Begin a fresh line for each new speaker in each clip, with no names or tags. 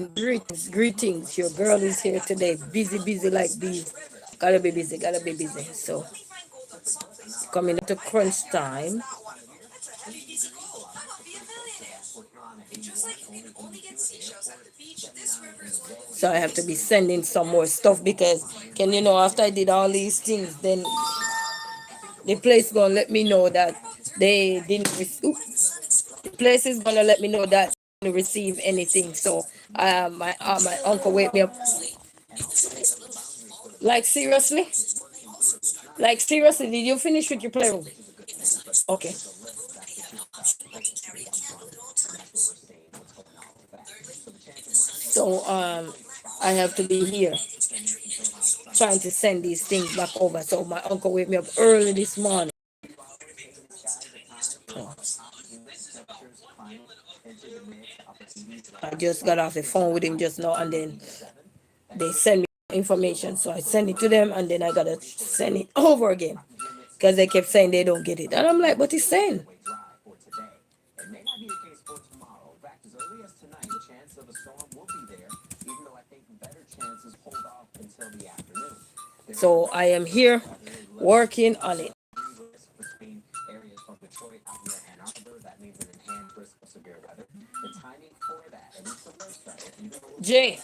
Greetings. Your girl is here today. Busy like bees. Gotta be busy. So, coming to crunch time. So, I have to be sending some more stuff because, after I did all these things, then the place gonna let me know that they didn't receive. The place is gonna let me know that they didn't receive anything. So, my uncle wake me up. Like seriously? Like seriously, did you finish with your playroom? Okay. So I have to be here trying to send these things back over. So my uncle wake me up early this morning. So I just got off the phone with him just now, and then they send me information. So I send it to them, and then I gotta send it over again because they kept saying they don't get it, and I'm like, but it's sent. So I am here working on it. Jay,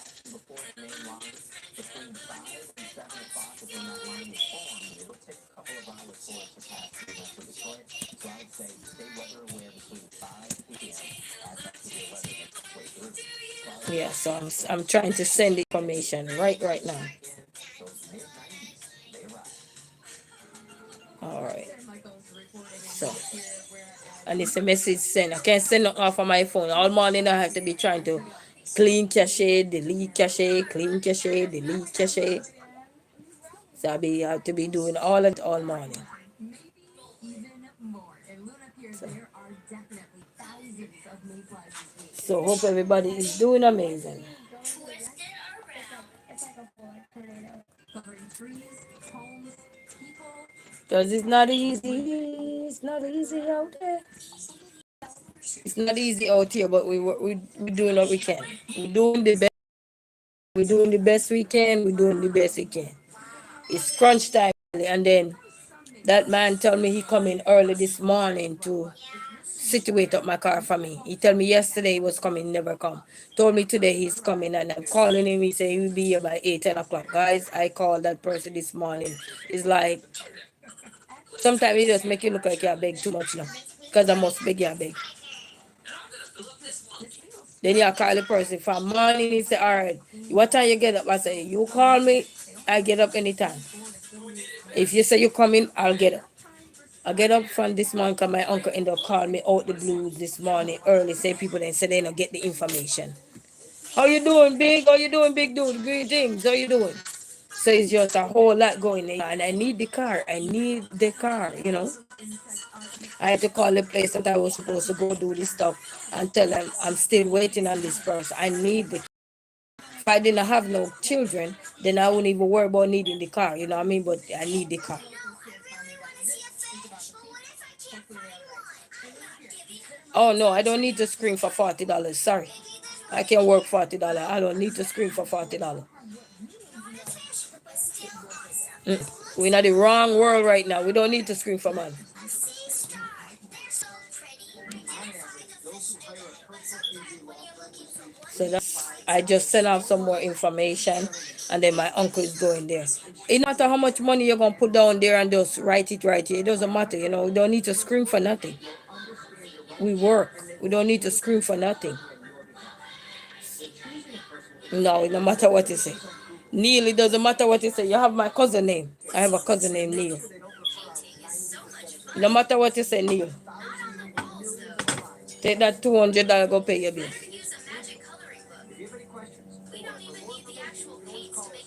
yeah, so I'm trying to send information right now. All right. So, and it's a message sent. I can't send it off of my phone. All morning I have to be trying to clean cache, delete cache, clean cache, delete cache. So I have to be doing all of it all morning. So, so hope everybody is doing amazing. Because it's not easy. It's not easy out there. It's not easy out here, but we're doing what we can. We're doing the best. We're doing the best we can. We're doing the best we can. It's crunch time, and then that man told me he coming early this morning to situate up my car for me. He told me yesterday he was coming, never come. Told me today he's coming, and I'm calling him. He said he will be here by 8, 10 o'clock. Guys, I called that person this morning. It's like sometimes it just make you look like you beg too much now. Because I must beg you beg. Then you call the person from morning. He say, all right, what time you get up? I say, you call me, I get up anytime. If you say you coming, I'll get up. I get up from this morning because my uncle ended up calling me out the blues this morning early. Say people then say they don't get the information. How you doing, big? How you doing, big dude? Greetings. How you doing? So it's just a whole lot going on. And I need the car. I need the car. I had to call the place that I was supposed to go do this stuff and tell them I'm still waiting on this person. I need the car. If I didn't have no children, then I wouldn't even worry about needing the car. You know what I mean? But I need the car. Oh no, I don't need to scream for $40. Sorry. I can work $40. I don't need to scream for $40. We're in the wrong world right now. We don't need to scream for money. So that's I just sent out some more information, and then my uncle is going there. It no matter how much money you're gonna put down there and just write it right here. It doesn't matter, We don't need to scream for nothing. We work. We don't need to scream for nothing. No, it no matter what you say. Neil, it doesn't matter what you say. You have my cousin name. I have a cousin named Neil. No matter what you say, Neil. Take that $200, go pay your bill.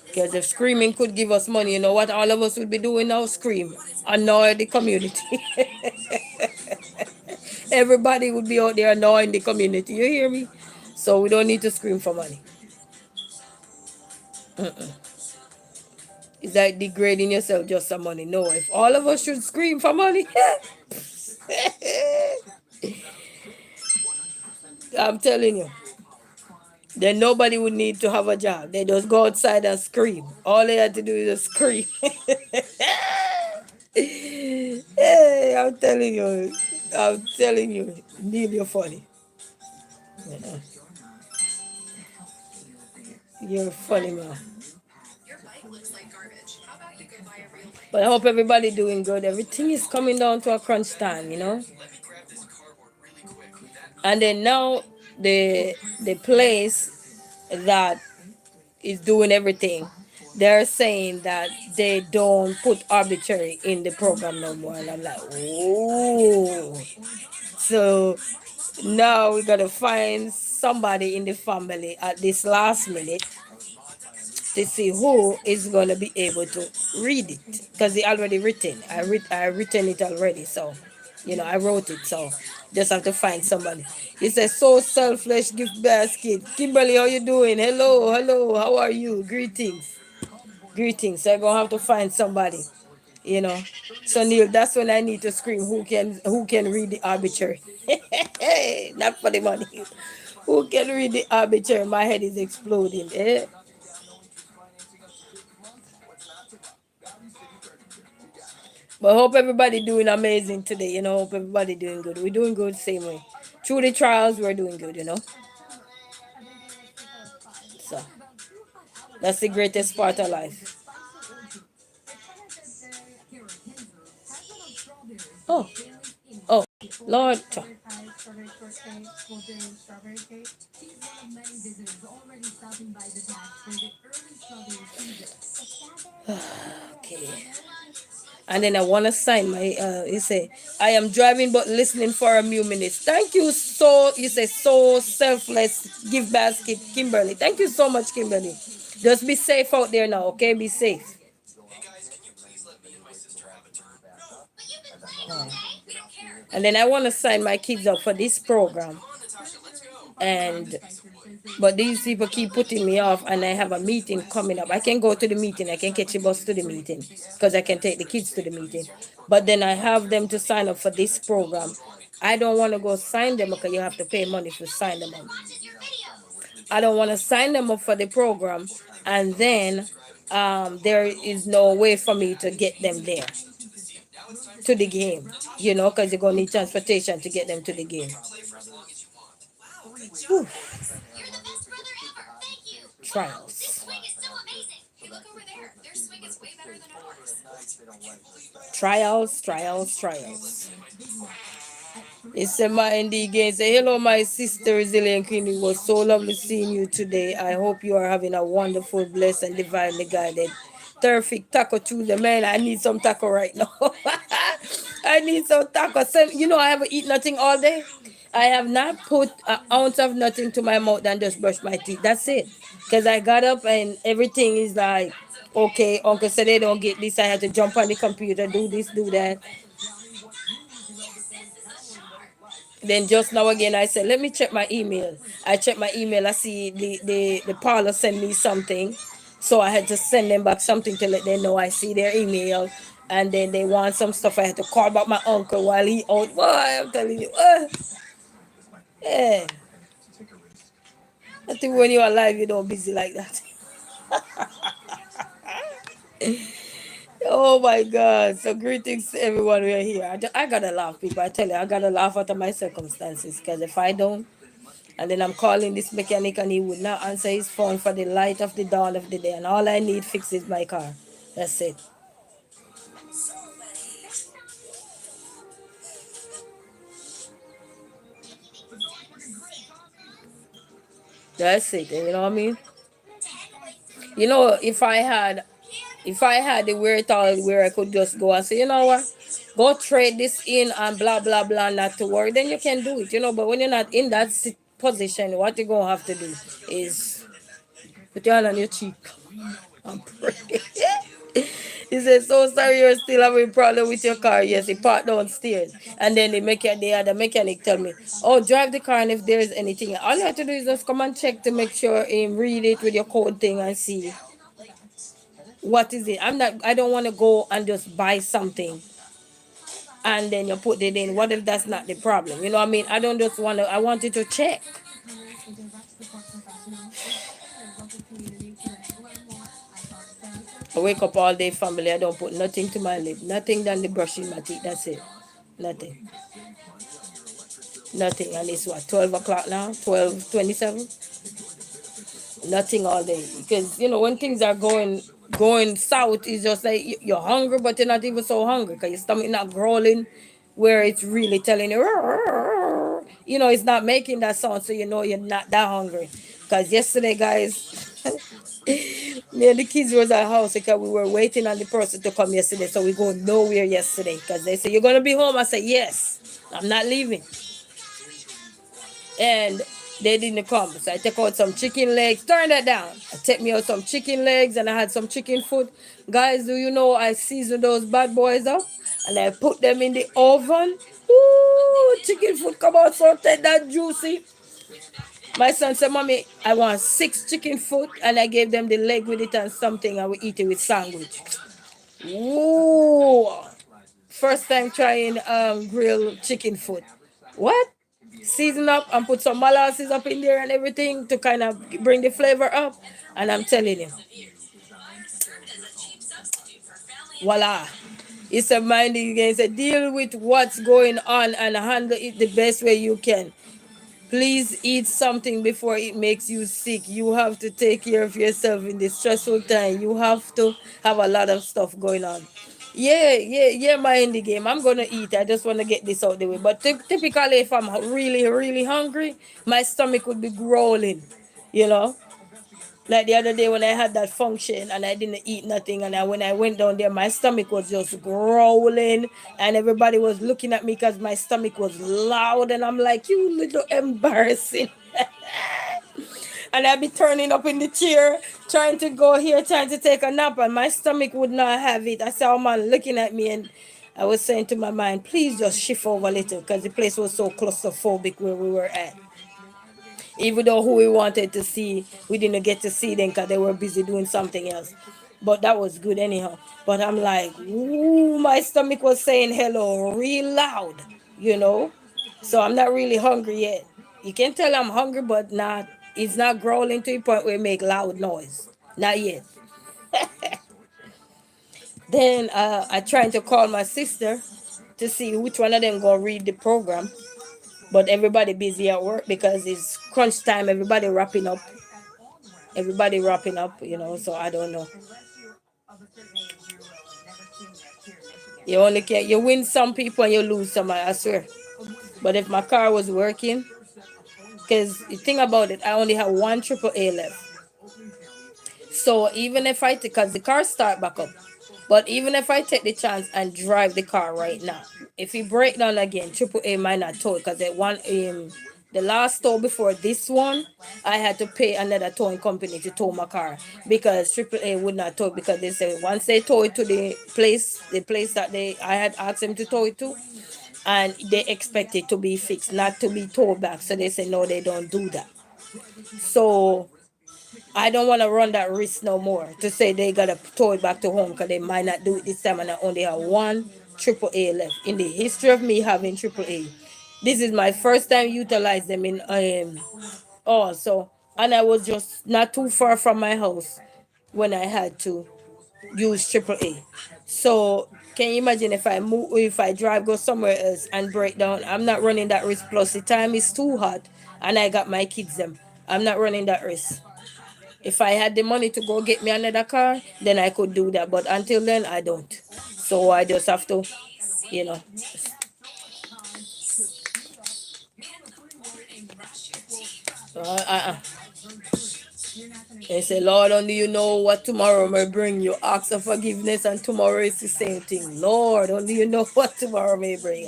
Because if screaming could give us money, you know what all of us would be doing now? Scream. Annoy the community. Everybody would be out there annoying the community. You hear me? So we don't need to scream for money. It's like degrading yourself just for money. No, if all of us should scream for money, I'm telling you, Then nobody would need to have a job. They just go outside and scream. All they had to do is just scream. Hey, I'm telling you. I'm telling you. Neil, you're funny. Yeah, you're funny, man. But I hope everybody doing good. Everything is coming down to a crunch time, you know. And then now the place that is doing everything, they're saying that they don't put arbitrary in the program no more. And I'm like, oh. So now we gotta find somebody in the family at this last minute to see who is gonna be able to read it because he already written. I written it already, so I wrote it. So just have to find somebody. He says, "So selfless gift basket." Kimberly, how you doing? Hello, hello. How are you? Greetings, greetings. So I'm gonna have to find somebody. You know. So Neil, that's when I need to scream. Who can read the arbitrary? Not for the money. Who can read the arbitrary? My head is exploding. Eh? But hope everybody doing amazing today. Hope everybody doing good. We're doing good same way. Through the trials, we're doing good. So that's the greatest part of life. Oh, oh, Lord. Okay. And then I want to sign my, you say, I am driving but listening for a few minutes. Thank you so, you say, so selfless, give basket, Kimberly. Thank you so much, Kimberly. Just be safe out there now, okay? Be safe. And then I want to sign my kids up for this program. And but these people keep putting me off, and I have a meeting coming up. I can go to the meeting, I can catch a bus to the meeting because I can take the kids to the meeting. But then I have them to sign up for this program. I don't want to go sign them because you have to pay money to sign them up. I don't want to sign them up for the program, and then there is no way for me to get them there to the game, because you're going to need transportation to get them to the game. Whew. Trials. Trials, trials, trials. It's a Indy again. Say hello, my sister Resilient Queen. It was so lovely seeing you today. I hope you are having a wonderful, blessed, and divinely guided, terrific Taco Tuesday. Man, I need some taco right now. I need some taco. So, I haven't eaten nothing all day. I have not put an ounce of nothing to my mouth and just brush my teeth. That's it. Because I got up and everything is like, okay, Uncle said they don't get this. I had to jump on the computer, do this, do that. Then just now again, I said, let me check my email. I checked my email. I see the parlor send me something. So I had to send them back something to let them know I see their email. And then they want some stuff. I had to call back my uncle while he out. Boy, I'm telling you. Yeah. I think when you're alive, you don't busy like that. Oh my God. So greetings to everyone who are here. I gotta laugh, people. I tell you, I gotta laugh out of my circumstances. Because if I don't, and then I'm calling this mechanic and he would not answer his phone for the light of the dawn of the day. And all I need fixes my car. That's it. That's it. You know what I mean? If I had the wherewithal where I could just go and say, you know what? Go trade this in and blah blah blah not to work, then you can do it. But when you're not in that position, what you're gonna have to do is put your hand on your cheek and pray. He said, so sorry you're still having problem with your car. Yes, he parked downstairs. And then the other mechanic tell me, oh, drive the car and if there's anything, all you have to do is just come and check to make sure read it with your code thing and see what is it. I don't want to go and just buy something and then you put it in. What if that's not the problem? You know what I mean? I don't just want to, I want you to check. I wake up all day, family. I don't put nothing to my lip. Nothing than the brushing my teeth. That's it. Nothing. Nothing. And it's what, 12 o'clock now? 12:27. Nothing all day. Because, when things are going south, it's just like you're hungry, but you're not even so hungry because your stomach not growling where it's really telling you, it's not making that sound. So, you're not that hungry. Because yesterday, guys, me and the kids was at house because we were waiting on the person to come yesterday. So we go nowhere yesterday because they say, you're going to be home. I said, yes, I'm not leaving. And they didn't come. So I took out some chicken legs, turn that down. I take me out some chicken legs and I had some chicken foot. Guys, do you know I seasoned those bad boys up and I put them in the oven? Ooh, chicken foot come out so that juicy. My son said, Mommy, I want 6 chicken foot, and I gave them the leg with it and something. I will eat it with sandwich. Ooh. First time trying grilled chicken foot. What? Season up and put some molasses up in there and everything to kind of bring the flavor up. And I'm telling you, voila. It's a minding game. It's a deal with what's going on and handle it the best way you can. Please eat something before it makes you sick. You have to take care of yourself in this stressful time. You have to have a lot of stuff going on. Yeah, my indie game. I'm gonna eat. I just wanna get this out the way. But typically, if I'm really, really hungry, my stomach would be growling. You know, like the other day when I had that function and I didn't eat nothing, and when I went down there, my stomach was just growling, and everybody was looking at me because my stomach was loud, and I'm like, you little embarrassing. And I'd be turning up in the chair, trying to go here, trying to take a nap, and my stomach would not have it. I saw a man looking at me, and I was saying to my mind, please just shift over a little because the place was so claustrophobic where we were at. Even though who we wanted to see, we didn't get to see them because they were busy doing something else. But that was good anyhow. But I'm like, ooh, my stomach was saying hello real loud, you know? So I'm not really hungry yet. You can tell I'm hungry, but not, it's not growling to the point where it make loud noise. Not yet. Then I tried to call my sister to see which one of them gonna read the program. But everybody busy at work because it's crunch time. Everybody wrapping up. Everybody wrapping up, so I don't know. You only can you win some people and you lose some, I swear. But if my car was working, because the thing about it, I only have one AAA left. So even if because the car start back up, but even if I take the chance and drive the car right now, if it break down again, AAA might not tow it because they want the last tow before this one, I had to pay another towing company to tow my car because AAA would not tow it because they say once they tow it to the place that I had asked them to tow it to, and they expect it to be fixed, not to be towed back. So they say no, they don't do that. So I don't want to run that risk no more to say they gotta tow it back to home because they might not do it this time, and I only have one AAA left. In the history of me having AAA, this is my first time utilize them in so, and I was just not too far from my house when I had to use AAA. So can you imagine if I drive go somewhere else and break down? I'm not running that risk. Plus the time is too hot, and I got my kids them. I'm not running that risk. If I had the money to go get me another car, then I could do that. But until then, I don't. So I just have to, you know. Uh. They say, Lord, only you know what tomorrow may bring. You ask for forgiveness, and tomorrow is the same thing. Lord, only you know what tomorrow may bring.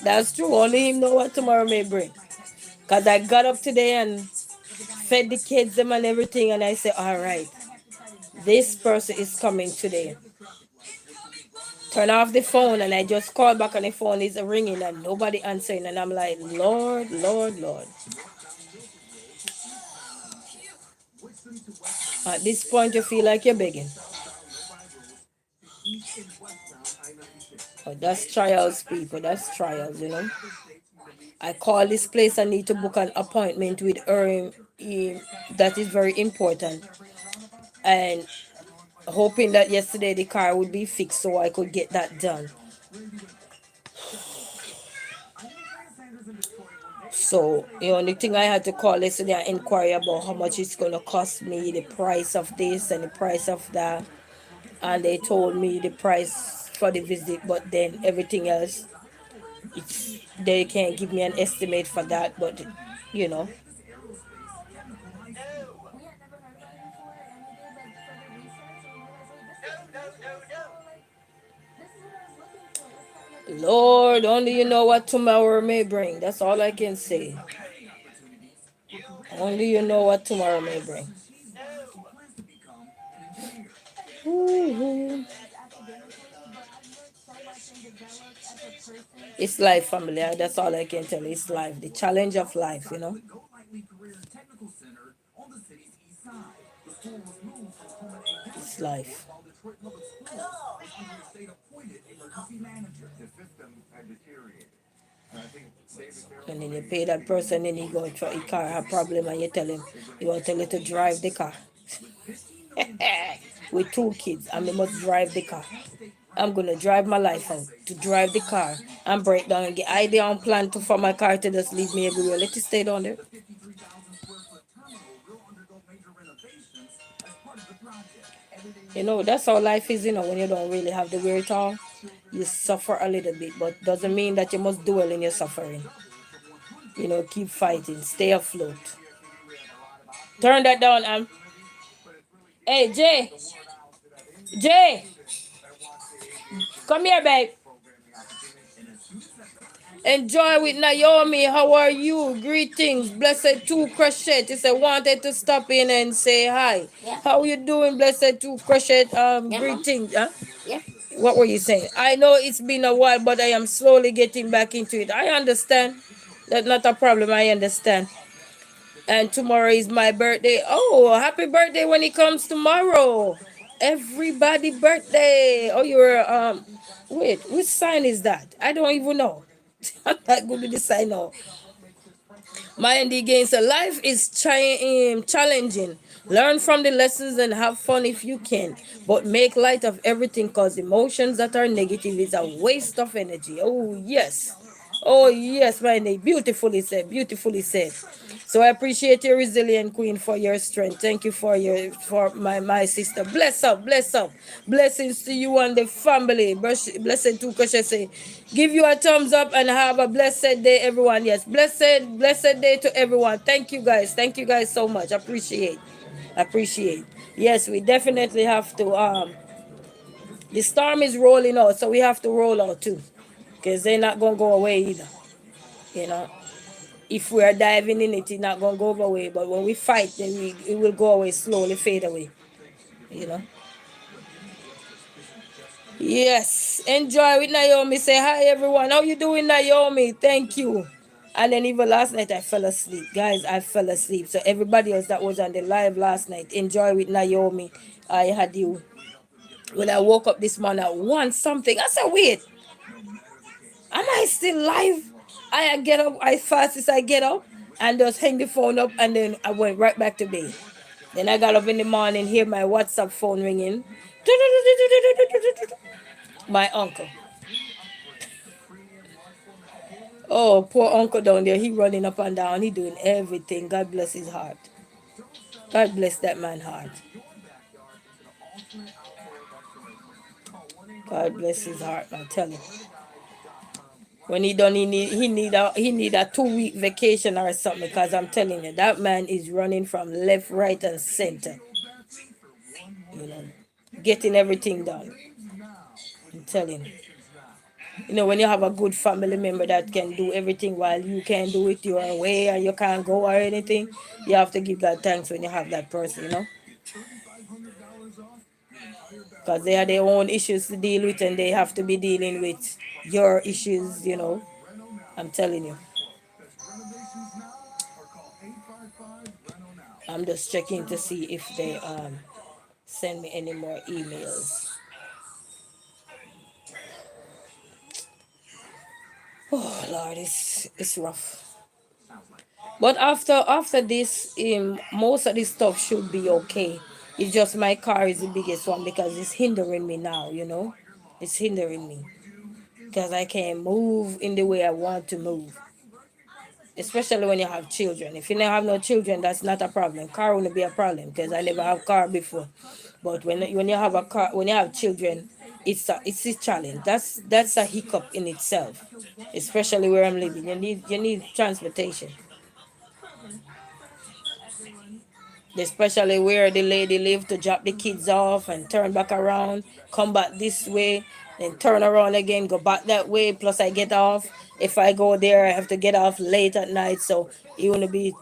That's true. Only Him know what tomorrow may bring. Because I got up today and fed the kids them and everything, and I said, all right, this person is coming today. Turn off the phone, and I just call back on the phone. It's ringing and nobody answering, and I'm like, Lord, Lord, Lord. At this point, you feel like you're begging. But that's trials, people. That's trials, I call this place. I need to book an appointment with her eh, that is very important. And hoping that yesterday the car would be fixed so I could get that done. So the only thing I had to call yesterday and inquire about how much it's gonna cost me, the price of this and the price of that. And they told me the price for the visit, but then everything else, it's they can't give me an estimate for that. But you know, Lord, only you know what tomorrow may bring. That's all I can say. Only you know what tomorrow may bring. Woo-hoo. It's life, family. That's all I can tell you. It's life. The challenge of life, you know. It's life. And then you pay that person, and he go try, he car have problem, and you tell him, you want to tell you to drive the car. With two kids, and I must drive the car. I'm gonna drive my life out to drive the car and break down and get idea and plan to for my car to just leave me everywhere. Let it stay down there. You know, that's how life is, you know, when you don't really have the wherewithal. You suffer a little bit, but doesn't mean that you must dwell in your suffering. You know, keep fighting, stay afloat. Turn that down, hey Jay, Jay, come here, babe. Enjoy with Naomi. How are you? Greetings. Blessed two crochet. He said wanted to stop in and say hi.
Yeah.
How you doing, blessed two crochet?
Yeah, Mom.
Greetings. Huh?
Yeah.
What were you saying? I know it's been a while, but I am slowly getting back into it. I understand. That's not a problem. I understand. And tomorrow is my birthday. Oh, happy birthday when it comes tomorrow. Everybody birthday. Oh, you're wait, which sign is that? I don't even know. I'm not good with the sign now. Mind against a life is challenging. Learn from the lessons and have fun if you can, but make light of everything because emotions that are negative is a waste of energy. Oh, yes. Oh, yes, my name. Beautifully said. Beautifully said. So I appreciate your resilient queen for your strength. Thank you for my sister. Bless up, bless up. Blessings to you and the family. Blessed to say. Give you a thumbs up and have a blessed day, everyone. Yes, blessed day to everyone. Thank you guys. Thank you guys so much. Appreciate. Appreciate. Yes, we definitely have to the storm is rolling out, so we have to roll out too. Because they're not gonna go away either. You know. If we are diving in it, it's not gonna go away. But when we fight, then it will go away slowly, fade away. You know. Yes. Enjoy with Naomi. Say hi everyone. How you doing, Naomi? Thank you. And then even last night I fell asleep. Guys, I fell asleep. So everybody else that was on the live last night, enjoy with Naomi. I had you. When I woke up this morning, I want something. I said, wait, am I still live? I get up, I fast as I get up and just hang the phone up and then I went right back to bed. Then I got up in the morning, hear my WhatsApp phone ringing. My uncle. Oh, poor uncle down there. He running up and down. He doing everything. God bless his heart. God bless that man's heart. God bless his heart. I tell you. When he done, he need a 2 week vacation or something. Because I'm telling you, that man is running from left, right, and center. You know, getting everything done. I'm telling you. You know, when you have a good family member that can do everything while you can't do it your way and you can't go or anything, you have to give God thanks when you have that person, you know? Because they are their own issues to deal with and they have to be dealing with your issues, you know? I'm telling you. I'm just checking to see if they send me any more emails. Oh Lord, it's rough. But after this, most of this stuff should be okay. It's just my car is the biggest one because it's hindering me now. It's hindering me because I can't move in the way I want to move. Especially when you have children. If you don't have no children, that's not a problem. Car wouldn't be a problem because I never have car before. But when you have a car, when you have children, it's a challenge. That's a hiccup in itself. Especially where I'm living, you need transportation. Especially where the lady live to drop the kids off and turn back around, come back this way, then turn around again, go back that way. Plus, I get off. If I go there, I have to get off late at night, so it wouldn't be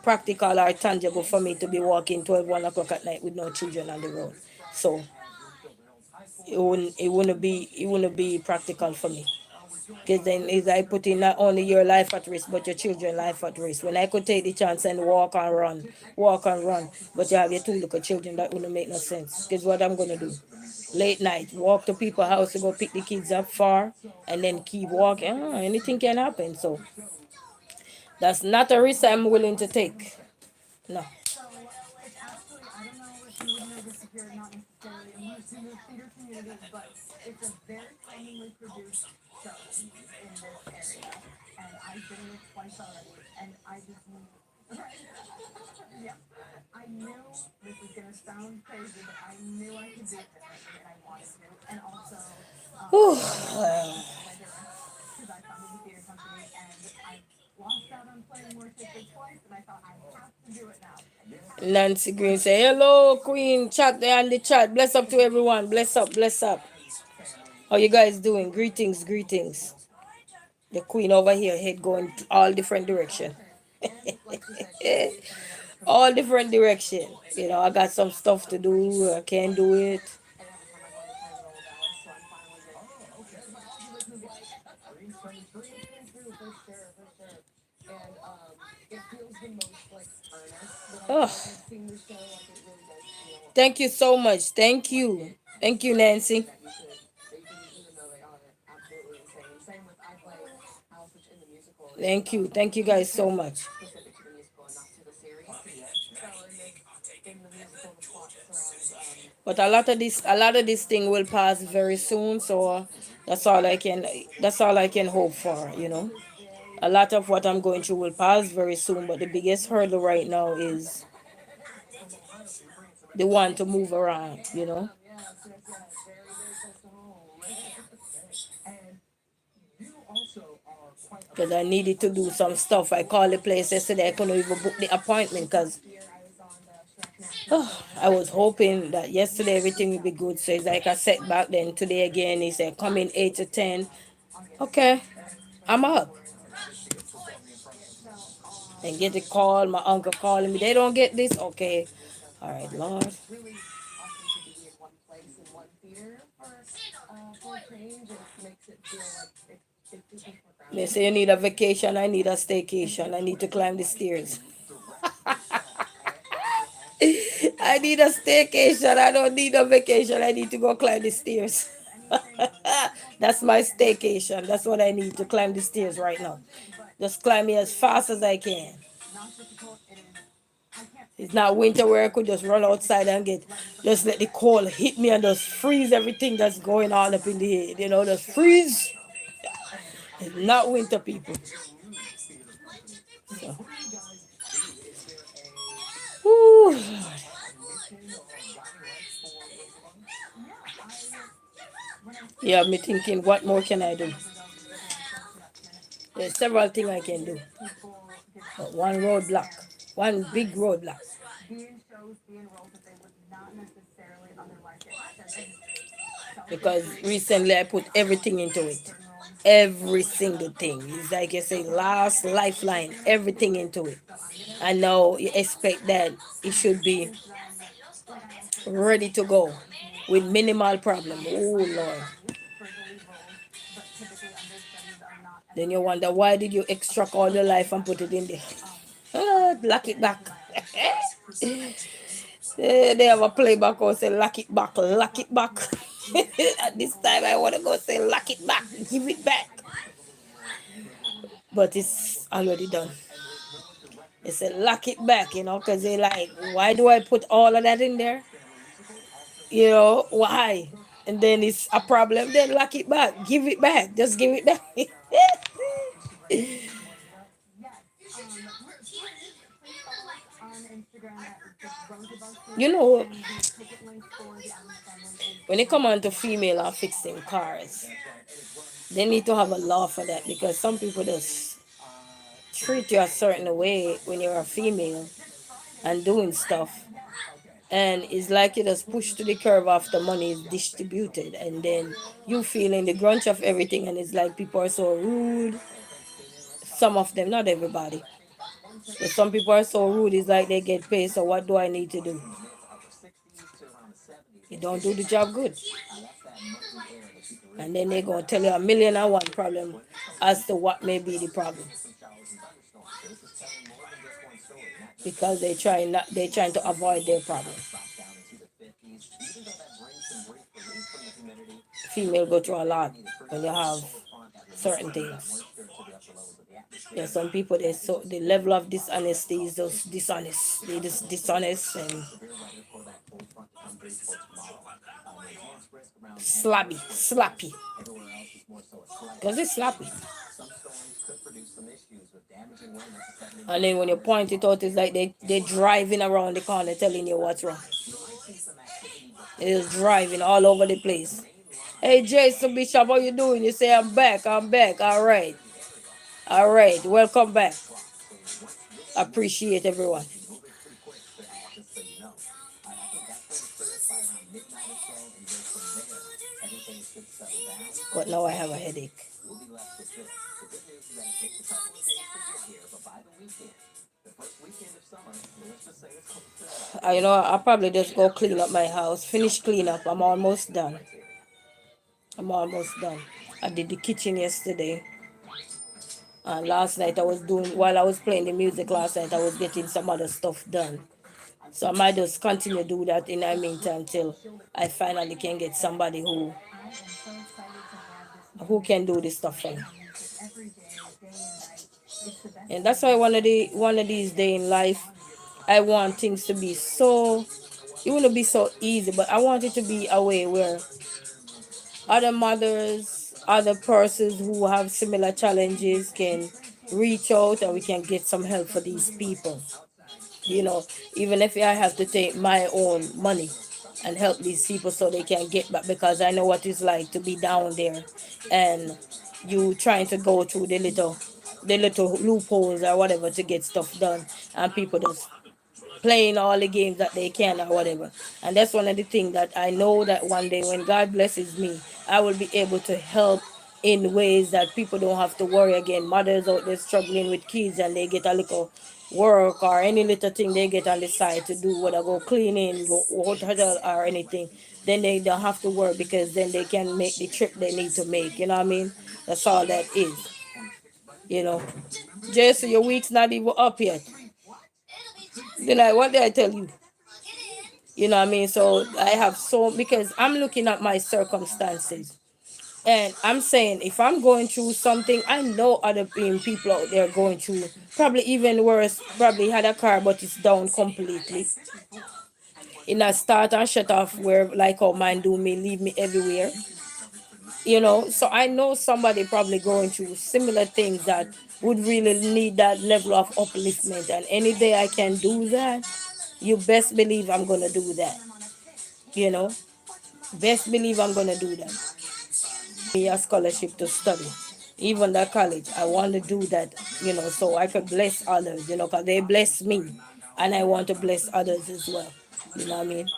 practical or tangible for me to be walking 1 o'clock at night with no children on the road. So it wouldn't be practical for me. Because then is I put in not only your life at risk, but your children's life at risk. When I could take the chance and walk and run, but you have your two little children, that wouldn't make no sense. Because what I'm gonna do, late night, walk to people's house to go pick the kids up far, and then keep walking. Anything can happen. So that's not a risk I'm willing to take. No. Whew. Nancy Green say, hello, Queen. Chat there on the chat. Bless up to everyone. Bless up, bless up. How you guys doing? Greetings, greetings. The Queen over here, head going all different direction. All different direction. I got some stuff to do. I can't do it. Oh, thank you so much. Thank you. Thank you, Nancy. Thank you. Thank you guys so much. But a lot of this thing will pass very soon, so that's all I can hope for. A lot of what I'm going through will pass very soon, but the biggest hurdle right now is the one to move around. Because I needed to do some stuff. I called the place yesterday. I couldn't even book the appointment because I was hoping that yesterday everything would be good. So it's like a setback. Then today again, he said, come in 8 to 10. Okay, I'm up. And get the call, my uncle calling me. They don't get this? Okay. All right, Lord. They say you need a vacation. I need a staycation. I need to climb the stairs. I need a staycation. I don't need a vacation. I need to go climb the stairs. That's my staycation. That's what I need to climb the stairs right now. Just climb it as fast as I can. It's not winter where I could just run outside and just let the cold hit me and just freeze everything that's going on up in the head. Just freeze. It's not winter, people. So. Whew. Yeah, me thinking, what more can I do? There's several things I can do. But one roadblock, one big roadblock. Because recently I put everything into it. Every single thing. It's like you say, last lifeline, everything into it. And now you expect that it should be ready to go with minimal problem. Oh Lord. Then you wonder why did you extract all your life and put it in there? Lock it back. They have a playback or say lock it back, lock it back. At this time I want to go say lock it back, give it back. But it's already done. They say lock it back, because they like, why do I put all of that in there? Why? And then it's a problem, then lock it back. Give it back. Just give it back. you know, when it come on to female and fixing cars, they need to have a law for that because some people just treat you a certain way when you're a female and doing stuff. And it's like you just push to the curve after money is distributed, and then you feeling the grunge of everything, and it's like people are so rude. Some of them, not everybody, but some people are so rude. It's like they get paid. So what do I need to do? You don't do the job good, and then they're gonna tell you a million and one problem as to what may be the problem because they're trying to avoid their problem. Female go through a lot when you have certain things. Yeah, some people the level of dishonesty is just dishonest. They just dishonest and slappy, because it's slappy. And then when you point it out, it's like they driving around the corner telling you what's wrong. They're just driving all over the place. Hey Jason Bishop, how you doing? You say I'm back. I'm back. All right. All right. Welcome back. Appreciate everyone. But now I have a headache. I'll probably just go clean up my house. Finish clean up. I'm almost done. I did the kitchen yesterday. And last night while I was playing the music last night, I was getting some other stuff done. So I might just continue to do that in the meantime till I finally can get somebody who can do this stuff for me. And that's why one of these days in life, I want things to be so, it wouldn't be so easy, but I want it to be a way where other mothers, other persons who have similar challenges can reach out and we can get some help for these people. Even if I have to take my own money and help these people so they can get back, because I know what it's like to be down there and you trying to go through the little loopholes or whatever to get stuff done, and people just playing all the games that they can or whatever. And that's one of the things that I know that one day when God blesses me, I will be able to help in ways that people don't have to worry again. Mothers out there struggling with kids and they get a little work or any little thing they get on the side to do, whether go cleaning, go hotel or anything, then they don't have to worry because then they can make the trip they need to make. You know what I mean? That's all that is. You know. Jesse, your week's not even up yet. What did I tell you? You know what I mean? So I have because I'm looking at my circumstances. And I'm saying if I'm going through something, I know other people out there going through probably even worse, probably had a car but it's down completely. In a start and shut off where like how mine do me, leave me everywhere. So I know somebody probably going through similar things that would really need that level of upliftment. And any day I can do that, you best believe I'm gonna do that. You know, best believe I'm gonna do that. Me a scholarship to study, even that college. I want to do that. So I could bless others. Cause they bless me, and I want to bless others as well. You know what I mean?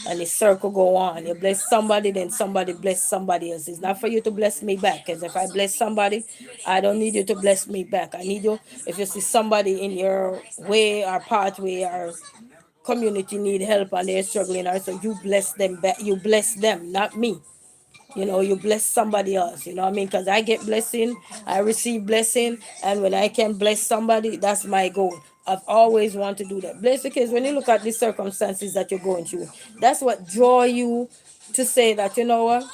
And the circle go on. You bless somebody, then somebody bless somebody else. It's not for you to bless me back. Because if I bless somebody, I don't need you to bless me back. I need you. If you see somebody in your way or pathway or community need help and they're struggling, so you bless them back. You bless them, not me. You bless somebody else. You know what I mean? Because I get blessing, I receive blessing, and when I can bless somebody, that's my goal. I've always wanted to do that. Bless the kids. When you look at the circumstances that you're going through, that's what draw you to say that, you know what?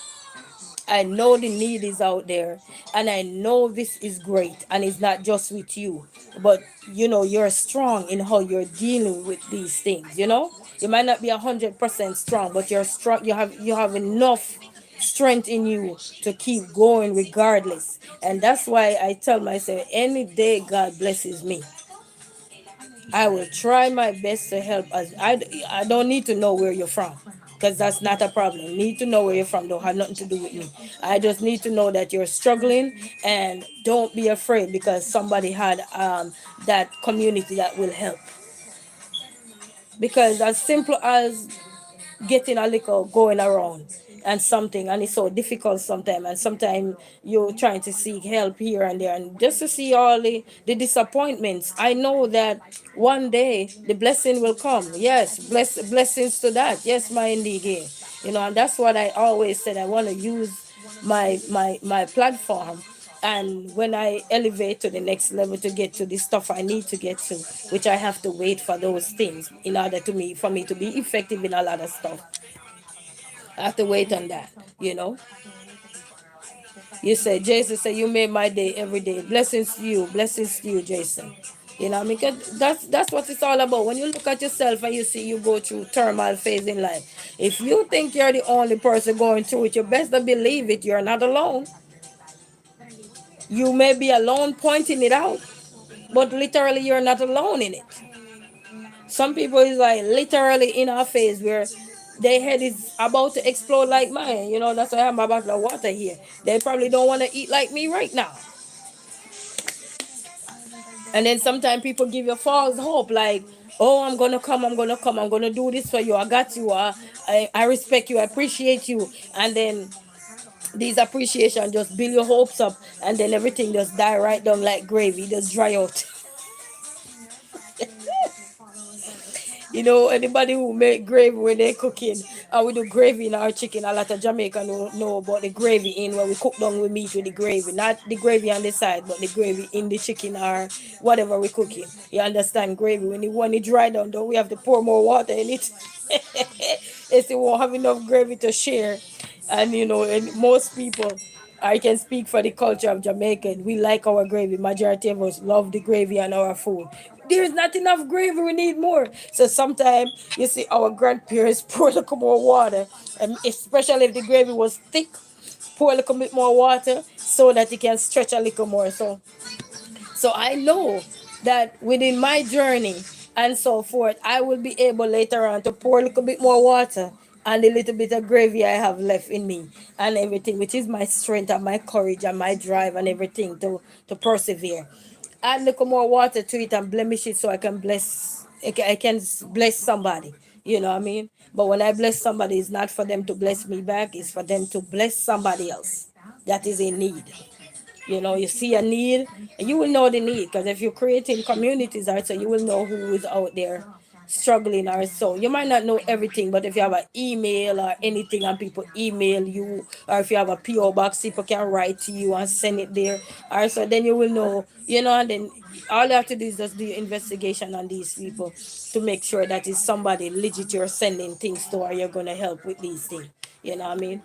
I know the need is out there, and I know this is great, and it's not just with you, but you're strong in how you're dealing with these things. You might not be 100% strong, but you're strong. You have enough strength in you to keep going regardless, and that's why I tell myself any day God blesses me, I will try my best to help us. I don't need to know where you're from, because that's not a problem. Need to know where you're from don't have nothing to do with me. I just need to know that you're struggling, and don't be afraid because somebody had that community that will help. Because as simple as getting a little going around and something, and it's so difficult sometimes, and sometimes you're trying to seek help here and there, and just to see all the disappointments, I know that one day the blessing will come. Yes, blessings to that. Yes, my indie game. And that's what I always said. I want to use my platform, and when I elevate to the next level to get to the stuff I need to get to, which I have to wait for those things in order for me to be effective in a lot of stuff. I have to wait on that. You know. You say, Jason said, you made my day every day. Blessings to you, Jason. I mean, 'cause that's what it's all about. When you look at yourself and you see you go through turmoil phase in life, if you think you're the only person going through it, you best to believe it. You're not alone. You may be alone pointing it out, but literally you're not alone in it. Some people is like literally in our face where their head is about to explode like mine. That's why I have my bottle of water here. They probably don't want to eat like me right now. And then sometimes people give you false hope, like, oh, I'm gonna do this for you. I got you. I respect you. I appreciate you. And then these appreciation just build your hopes up, and then everything just die right down like gravy, just dry out. Anybody who make gravy when they cooking, and we do gravy in our chicken, a lot of Jamaican know about the gravy in when we cook down we meat with the gravy, not the gravy on the side, but the gravy in the chicken or whatever we cooking. You understand gravy? When it dry down, though, we have to pour more water in it. It's we won't have enough gravy to share, and most people. I can speak for the culture of Jamaican. We like our gravy. Majority of us love the gravy on our food. There's not enough gravy. We need more. So sometimes you see our grandparents pour a little more water, and especially if the gravy was thick, pour a little bit more water so that it can stretch a little more. So I know that within my journey and so forth, I will be able later on to pour a little bit more water and the little bit of gravy I have left in me and everything, which is my strength and my courage and my drive and everything to persevere. Add a little more water to it and blemish it so I can bless somebody. You know what I mean? But when I bless somebody, it's not for them to bless me back, it's for them to bless somebody else that is in need. You see a need, and you will know the need, because if you're creating communities also, you will know who is out there struggling or so. You might not know everything, but if you have an email or anything and people email you, or if you have a PO box, people can write to you and send it there, or so, then you will know, and then all you have to do is just do your investigation on these people to make sure that it's somebody legit you're sending things to, or you're going to help with these things. You know what I mean?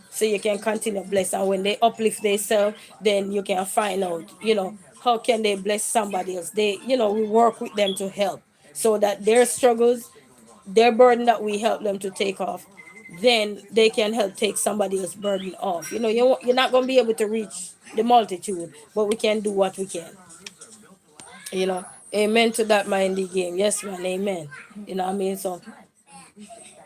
So you can continue to bless, and when they uplift themselves, then you can find out, how can they bless somebody else. We work with them to help, so that their struggles, their burden that we help them to take off, then they can help take somebody else's burden off. You're not going to be able to reach the multitude, but we can do what we can. you know Amen to that, mindy game. Yes, man, amen. What I mean? So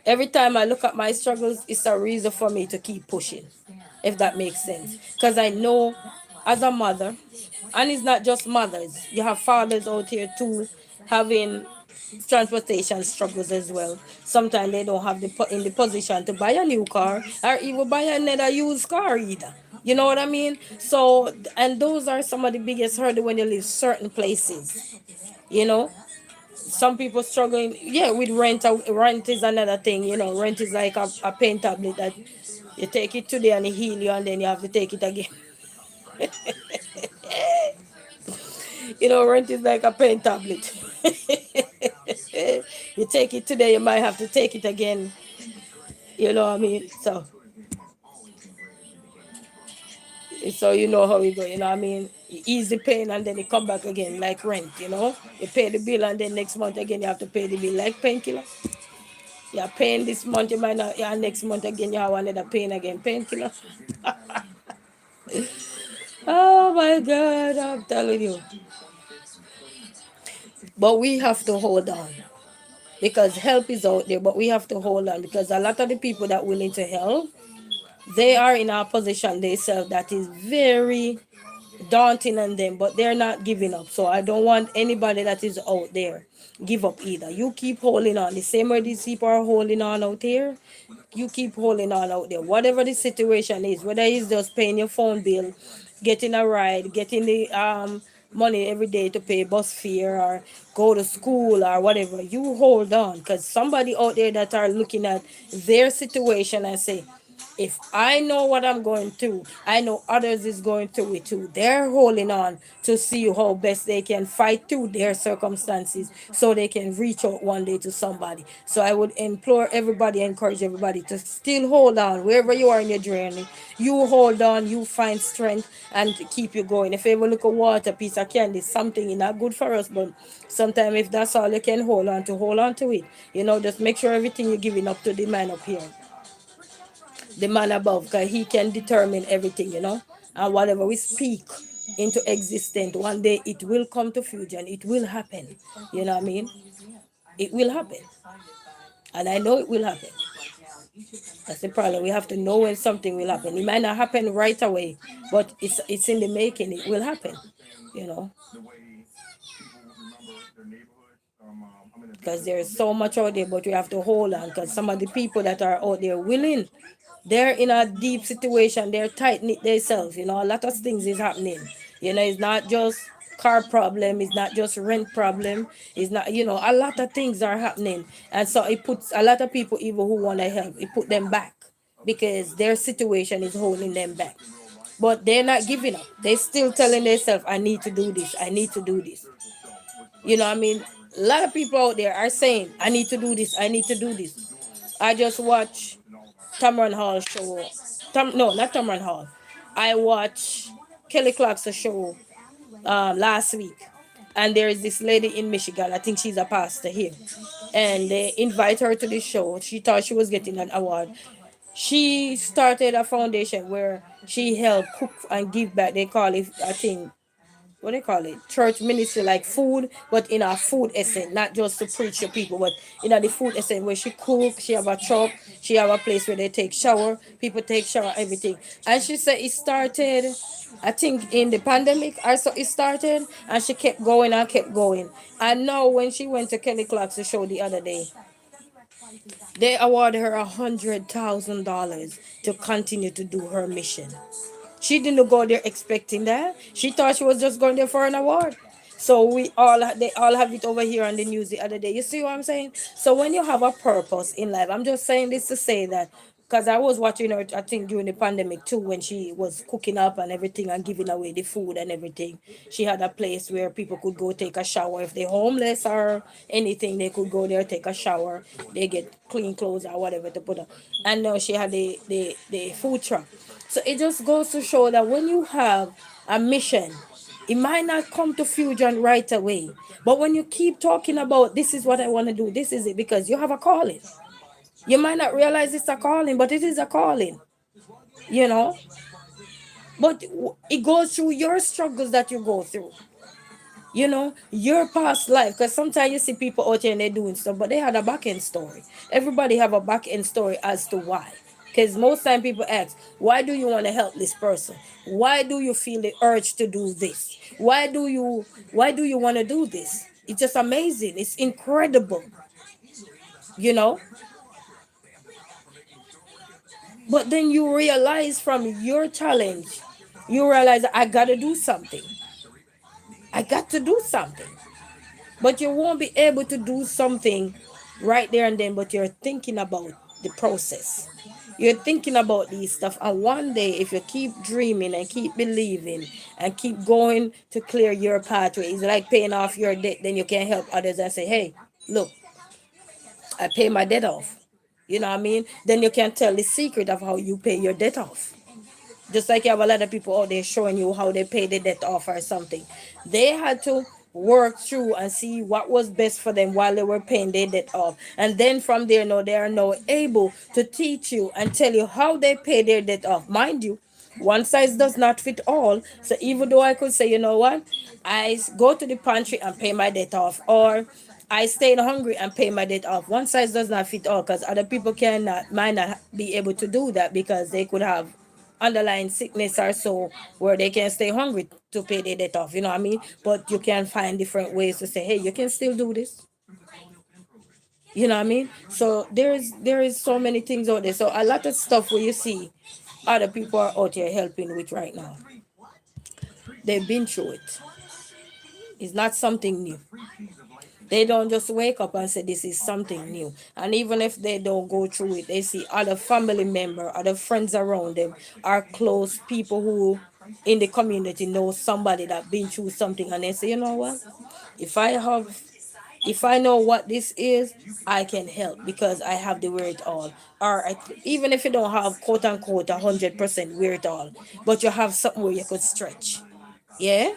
every time I look at my struggles, it's a reason for me to keep pushing, if that makes sense. Because I know, as a mother, and it's not just mothers, you have fathers out here too, having transportation struggles as well. Sometimes they don't have in the position to buy a new car, or even buy another used car either. You know what I mean? So, and those are some of the biggest hurdle when you live certain places. You know, some people struggling, yeah, with rent. Rent is another thing. Rent is like a pain tablet that you take it today and it heal you, and then you have to take it again. Rent is like a pain tablet. You take it today, you might have to take it again. You know what I mean? So So you know how we go, you know what I mean? You ease the pain and then it come back again like rent, you know? You pay the bill and then next month again you have to pay the bill like painkiller. You're paying this month, you might not, yeah, next month again you have another pain again, painkiller. Oh my God, I'm telling you. But we have to hold on because help is out there, but we have to hold on because a lot of the people that willing to help, they are in a position themselves that is very daunting on them, but they're not giving up. So I don't want anybody that is out there give up either. You keep holding on the same way these people are holding on out here. You keep holding on out there, whatever the situation is, whether it's just paying your phone bill, getting a ride, getting the money every day to pay bus fare or go to school or whatever. You hold on because somebody out there that are looking at their situation and say, if I know what I'm going through, I know others is going through it too. They're holding on to see how best they can fight through their circumstances so they can reach out one day to somebody. So I would implore everybody, encourage everybody to still hold on wherever you are in your journey. You hold on, you find strength and keep you going. If you ever look at water, piece of candy, something is not good for us, but sometimes if that's all you can hold on to it. You know, just make sure everything you're giving up to the man up here, the man above, because he can determine everything, you know. And whatever we speak into existence, one day it will come to fusion. It will happen. You know what I mean? It will happen. And I know it will happen. That's the problem. We have to know when something will happen. It might not happen right away, but it's in the making. It will happen. You know. Because there's so much out there, but we have to hold on because some of the people that are out there willing, they're in a deep situation, they're tight knit themselves, you know, a lot of things is happening. You know, it's not just car problem, it's not just rent problem, it's not, you know, a lot of things are happening. And so it puts a lot of people even who want to help, it put them back because their situation is holding them back. But they're not giving up. They're still telling themselves, I need to do this, I need to do this. You know what I mean? A lot of people out there are saying, I need to do this, I need to do this. I just watch Tamron Hall show. No, not Tamron Hall. I watch Kelly Clarkson show last week. And there is this lady in Michigan, I think she's a pastor here. And they invite her to the show. She thought she was getting an award. She started a foundation where she helped cook and give back. They call it, I think, what they call it, church ministry, like food, but in a food essence, not just to preach to people, but in a the food essence where she cook, she have a truck, she have a place where they take shower, people take shower, everything. And she said it started, I think in the pandemic also it started, and she kept going and kept going. And now when she went to Kelly Clarkson show the other day, they awarded her $100,000 to continue to do her mission. She didn't go there expecting that. She thought she was just going there for an award. So they all have it over here on the news the other day. You see what I'm saying? So when you have a purpose in life, I'm just saying this to say that because I was watching her, I think during the pandemic too, when she was cooking up and everything and giving away the food and everything. She had a place where people could go take a shower if they're homeless or anything. They could go there take a shower. They get clean clothes or whatever to put on. And now she had the food truck. So it just goes to show that when you have a mission, it might not come to fusion right away. But when you keep talking about this is what I want to do, this is it, because you have a calling. You might not realize it's a calling, but it is a calling, you know. But it goes through your struggles that you go through, you know, your past life. Because sometimes you see people out here and they're doing stuff, but they had a back end story. Everybody have a back end story as to why. Because most time people ask, why do you want to help this person? Why do you feel the urge to do this? Why do you want to do this? It's just amazing. It's incredible, you know. But then you realize from your challenge, you realize I gotta do something. I got to do something. But you won't be able to do something right there and then, but you're thinking about the process. You're thinking about these stuff. And one day, if you keep dreaming and keep believing and keep going to clear your pathway, it's like paying off your debt. Then you can help others and say, hey, look, I pay my debt off. You know what I mean? Then you can tell the secret of how you pay your debt off. Just like you have a lot of people out there showing you how they pay the debt off or something. They had to work through and see what was best for them while they were paying their debt off. And then from there, now they are now able to teach you and tell you how they pay their debt off. Mind you, one size does not fit all. So even though I could say, you know what, go to the pantry and pay my debt off, or I stay hungry and pay my debt off. One size does not fit all, because other people might not be able to do that because they could have underlying sickness or so where they can stay hungry to pay their debt off. You know what I mean? But you can find different ways to say, hey, you can still do this. You know what I mean? So there is so many things out there. So a lot of stuff where you see other people are out here helping with right now. They've been through it. It's not something new. They don't just wake up and say this is something new. And even if they don't go through it, they see other family member, other friends around them, are close people who in the community know somebody that been through something, and they say, you know what? If I have if I know what this is, I can help because I have the wherewithal. Or even if you don't have quote unquote 100% wherewithal, but you have something where you could stretch. Yeah?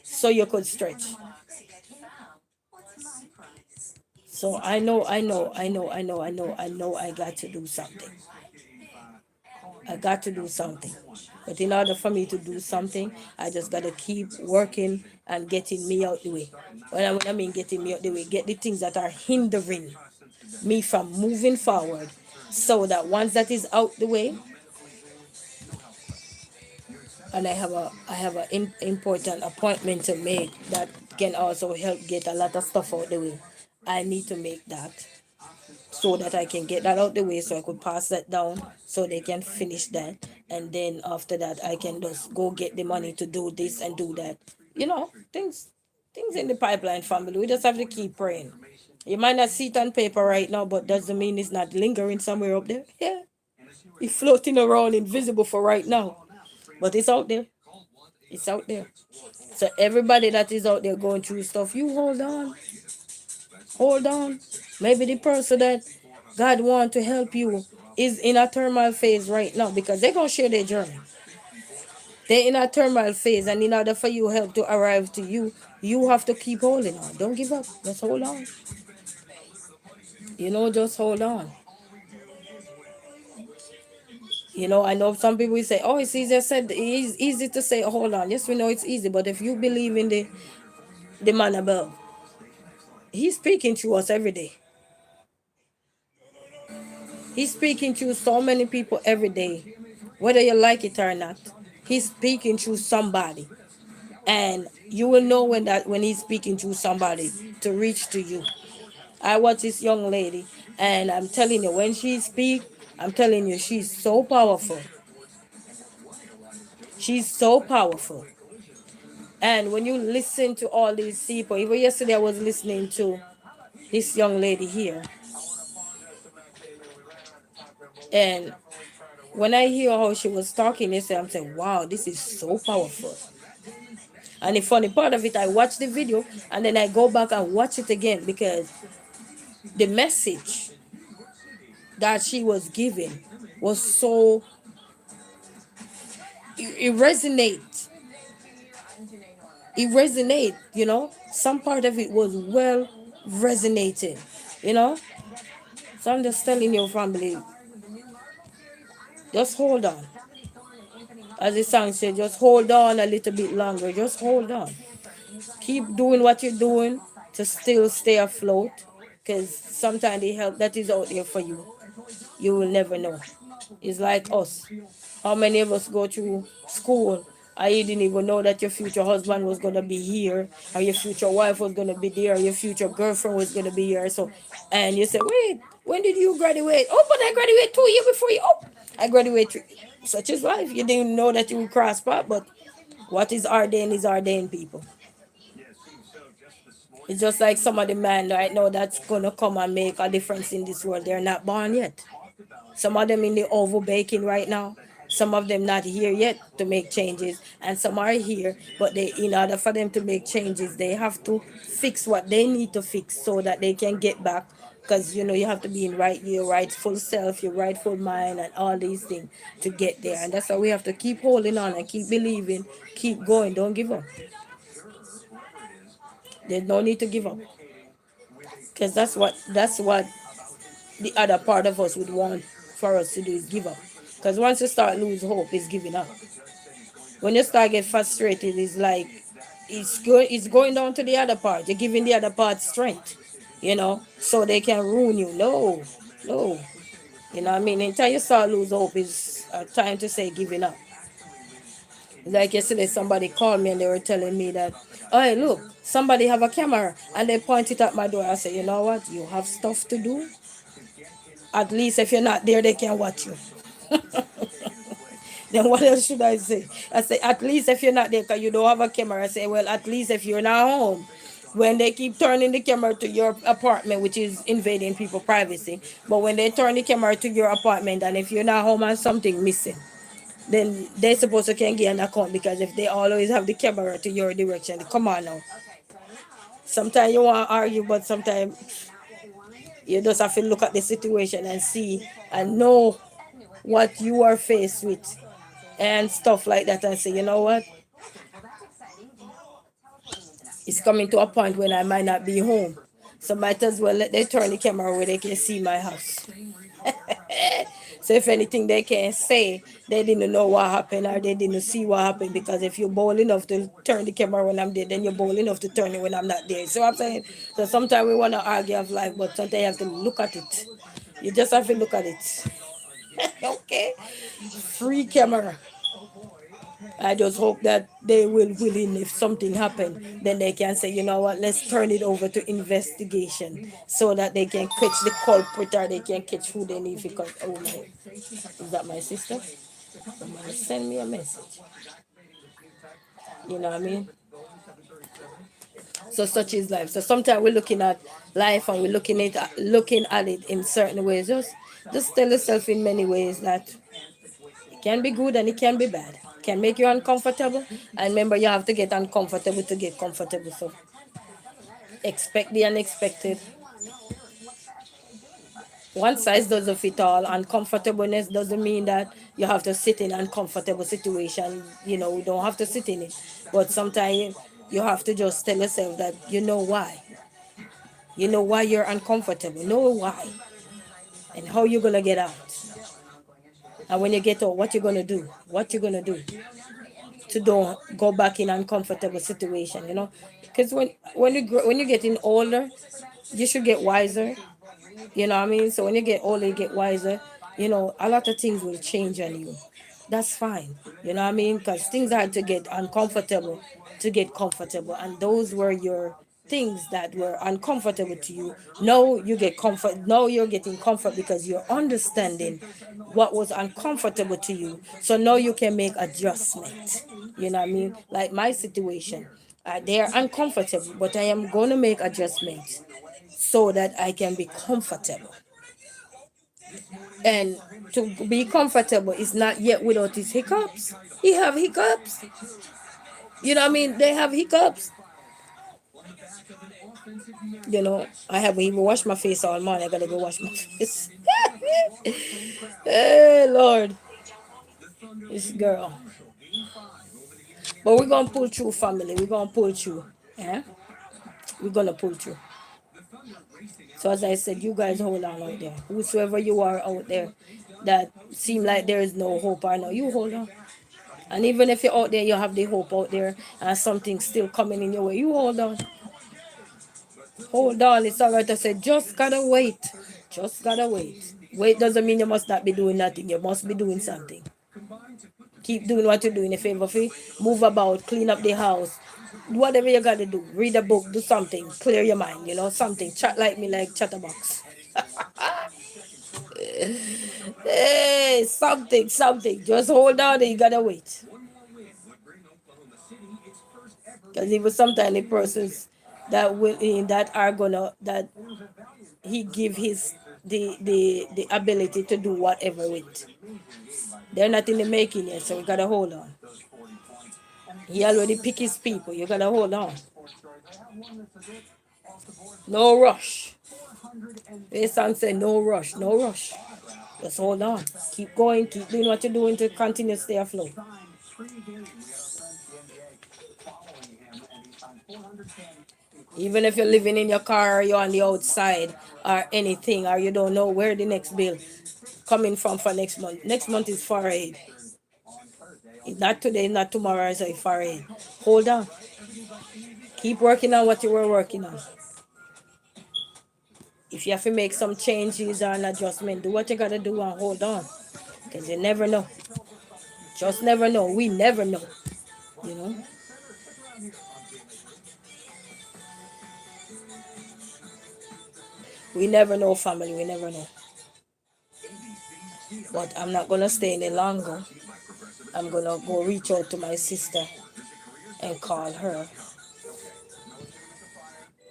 So you could stretch. So I got to do something. I got to do something. But in order for me to do something, I just got to keep working and getting me out the way. When I mean getting me out the way, get the things that are hindering me from moving forward, so that once that is out the way, and I have a important appointment to make that can also help get a lot of stuff out the way. I need to make that so that I can get that out the way, so I could pass that down so they can finish that, and then after that I can just go get the money to do this and do that. Things in the pipeline, family. We just have to keep praying. You might not see it on paper right now, but doesn't mean it's not lingering somewhere up there. Yeah, it's floating around invisible for right now, but it's out there. It's out there. So everybody that is out there going through stuff, you hold on. Hold on. Maybe the person that God want to help you is in a terminal phase right now, because they're gonna share their journey. They're in a terminal phase, and in order for you help to arrive to you, you have to keep holding on. Don't give up. Just hold on. Just hold on. I know some people say, "Oh, it's easier said. It's easy to say, hold on." Yes, we know it's easy, but if you believe in the man above, he's speaking to us every day. He's speaking to so many people every day, whether you like it or not. He's speaking to somebody, and you will know when he's speaking to somebody to reach to you. I watch this young lady, and I'm telling you, when she speak, I'm telling you, she's so powerful. She's so powerful. And when you listen to all these people, even yesterday I was listening to this young lady here, and when I hear how she was talking yesterday, I'm saying, wow, this is so powerful. And the funny part of it, I watch the video and then I go back and watch it again, because the message that she was giving was so, it resonates. Some part of it was well resonating, you know. So I'm just telling your family, just hold on. As the song said, just hold on a little bit longer. Just hold on. Keep doing what you're doing to still stay afloat, because sometimes the help that is out there for you, you will never know. It's like us. How many of us go through school? I didn't even know that your future husband was gonna be here, or your future wife was gonna be there, or your future girlfriend was gonna be here. So, and you say, wait, when did you graduate? Oh, but I graduated 2 years before you. Oh, I graduated. Such is life. You didn't know that you would cross path, but what is ordained, people. It's just like some of the men right now that's gonna come and make a difference in this world. They're not born yet. Some of them in the oven baking right now. Some of them not here yet to make changes, and some are here, but in order for them to make changes, they have to fix what they need to fix so that they can get back because you have to be in your rightful self, your rightful mind, and all these things to get there. And that's why we have to keep holding on and keep believing, keep going. Don't give up. There's no need to give up, because that's what the other part of us would want for us to do is give up. Because once you start lose hope, it's giving up. When you start get frustrated, it's like it's going down to the other part. You're giving the other part strength, so they can ruin you. No, no. You know what I mean? Until you start lose hope is a time to say giving up. Like yesterday, somebody called me and they were telling me that, oh, hey, look, somebody have a camera and they point it at my door. I said, you know what? You have stuff to do. At least if you're not there, they can watch you. Then what else should I say? I say, at least if you're not there, because you don't have a camera. I say, well, at least if you're not home. When they keep turning the camera to your apartment, which is invading people's privacy, but when they turn the camera to your apartment, and if you're not home and something missing, then they're supposed to can get an account, because if they always have the camera to your direction, come on now. Sometimes you want to argue, but sometimes you just have to look at the situation and see and know what you are faced with and stuff like that, and say, you know what, it's coming to a point when I might not be home. So might as well let they turn the camera where they can see my house. So if anything they can say, they didn't know what happened or they didn't see what happened. Because if you're bold enough to turn the camera when I'm there, then you're bold enough to turn it when I'm not there. So I'm saying, so sometimes we want to argue of life, but sometimes you have to look at it. You just have to look at it. Okay? Free camera. I just hope that they will willing, if something happened, then they can say, you know what, let's turn it over to investigation so that they can catch the culprit or they can catch who they need. Because, oh my, is that my sister? Somebody send me a message. You know what I mean? So such is life. So sometimes we're looking at life and we're looking at it in certain ways. Just tell yourself in many ways that it can be good and it can be bad. It can make you uncomfortable. And remember, you have to get uncomfortable to get comfortable. So expect the unexpected. One size doesn't fit all. Uncomfortableness doesn't mean that you have to sit in uncomfortable situation. You don't have to sit in it. But sometimes you have to just tell yourself that you know why. You know why you're uncomfortable. Know why. And how you're gonna get out. And when you get out, what you're gonna do. What you're gonna do to don't go back in uncomfortable situation. Because when you're getting older, you should get wiser. You know what I mean? So when you get older, you get wiser. A lot of things will change on you. That's fine. You know what I mean? Because things had to get uncomfortable to get comfortable. And those were your things that were uncomfortable to you. Now you get comfort. Now you're getting comfort because you're understanding what was uncomfortable to you. So now you can make adjustment. You know what I mean? Like my situation. They are uncomfortable, but I am going to make adjustments so that I can be comfortable. And to be comfortable is not yet without his hiccups. He have hiccups. You know what I mean? They have hiccups. I haven't even washed my face all morning. I gotta go wash my face. Hey Lord, this girl. But we're gonna pull through, family. We're gonna pull through. Yeah? We're gonna pull through. So as I said, you guys hold on out there. Whosoever you are out there that seem like there is no hope or no, you hold on. And even if you're out there, you have the hope out there and something still coming in your way, you hold on. Hold on. It's alright to say, just gotta wait. Just gotta wait. Wait doesn't mean you must not be doing nothing. You must be doing something. Keep doing what you're doing. If you ever move about, clean up the house, whatever you gotta do. Read a book, do something, clear your mind, something. Chat like me, like Chatterbox. Hey, something. Just hold on and you gotta wait. Because even sometimes the persons that are gonna that he give his the ability to do whatever with. They're not in the making yet, so we gotta hold on. He already pick his people. You gotta hold on. No rush. This song say no rush, no rush. Just hold on. Keep going, keep doing what you're doing to continue to stay afloat. Even if you're living in your car or you're on the outside or anything, or you don't know where the next bill coming from for next month. Next month is far ahead. It's not today, not tomorrow, it's like far ahead. Hold on. Keep working on what you were working on. If you have to make some changes or an adjustment, do what you gotta do and hold on. Because you never know. Just never know. We never know. You know? We never know, family. We never know. But I'm not gonna stay any longer. I'm gonna go reach out to my sister and call her.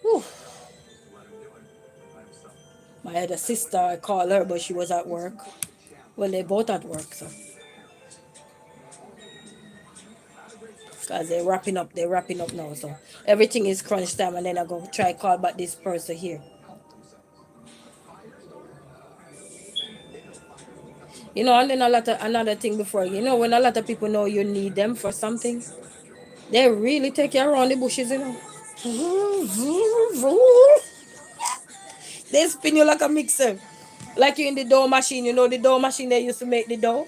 Whew. My other sister, I called her, but she was at work. Well, they both at work, so because they're wrapping up now. So everything is crunch time, and then I go try call back this person here. You know, and then another thing before, you know, when a lot of people know you need them for something, they really take you around the bushes, you know. They spin you like a mixer. Like you in the dough machine, you know the dough machine they used to make the dough.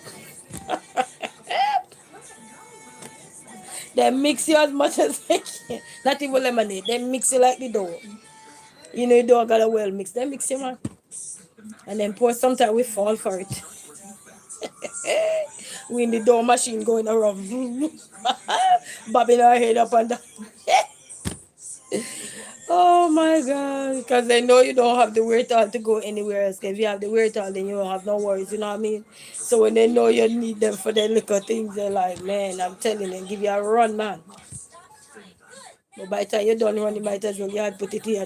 They mix you as much as they can. Not even lemonade. They mix you like the dough. You know the dough got a well mix. They mix you, man. And then pour sometimes we fall for it. We in the dough machine going around. Bobbing our head up and down. Oh my God. Because they know you don't have the wherewithal to go anywhere else. If you have the wherewithal, then you don't have no worries. You know what I mean? So when they know you need them for their little things, they're like, man, I'm telling you, give you a run, man. But by the time you're done running, you might as well you had put it here.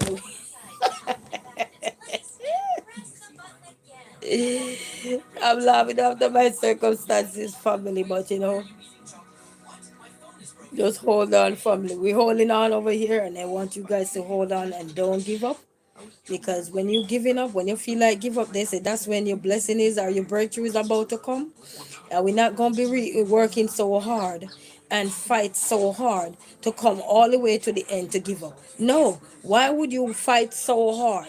I'm laughing after my circumstances, family, but you know, just hold on, family. We're holding on over here, and I want you guys to hold on and don't give up. Because when you're giving up, when you feel like give up, they say that's when your blessing is or your breakthrough is about to come. And we're not going to be working so hard and fight so hard to come all the way to the end to give up. No, why would you fight so hard?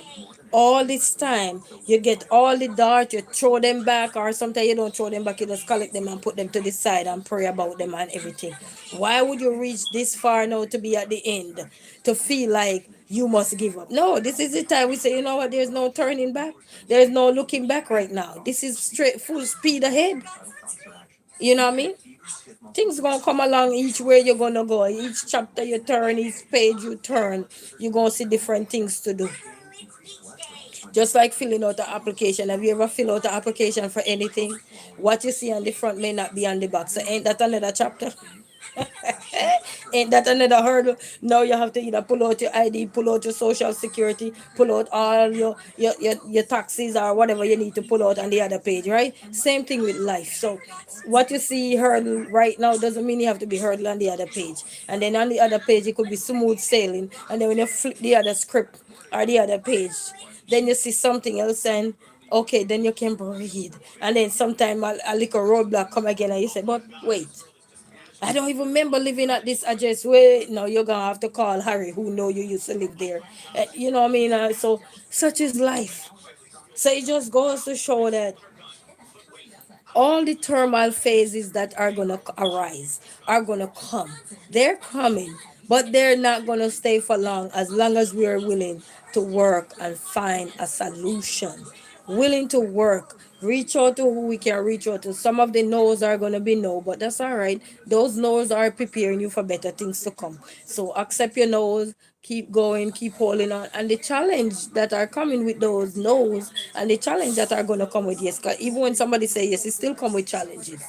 All this time, you get all the dart, you throw them back, or sometimes you don't throw them back, you just collect them and put them to the side and pray about them and everything. Why would you reach this far now to be at the end, to feel like you must give up? No, this is the time we say, you know what, there's no turning back, there's no looking back right now. This is straight full speed ahead. You know what I mean? Things gonna come along each way you're gonna go. Each chapter you turn, each page you turn, you're gonna see different things to do. Just like filling out an application. Have you ever filled out an application for anything? What you see on the front may not be on the back. So ain't that another chapter? Ain't that another hurdle? Now you have to either pull out your ID, pull out your social security, pull out all your taxes or whatever you need to pull out on the other page, right? Same thing with life. So what you see hurdle right now doesn't mean you have to be hurdle on the other page. And then on the other page it could be smooth sailing. And then when you flip the other script or the other page, then you see something else and okay, then you can breathe. And then sometime a little roadblock come again and you say, but wait, I don't even remember living at this address. Wait, no, you're gonna have to call Harry, who know you used to live there. You know what I mean? So such is life. So it just goes to show that all the turmoil phases that are going to arise are going to come. They're coming, but they're not going to stay for long as we are willing to work and find a solution. Willing to work, reach out to who we can reach out to. Some of the no's are going to be no, but that's all right. Those no's are preparing you for better things to come. So accept your no's, keep going, keep holding on. And the challenge that are coming with those no's and the challenge that are going to come with yes, because even when somebody say yes, it still come with challenges.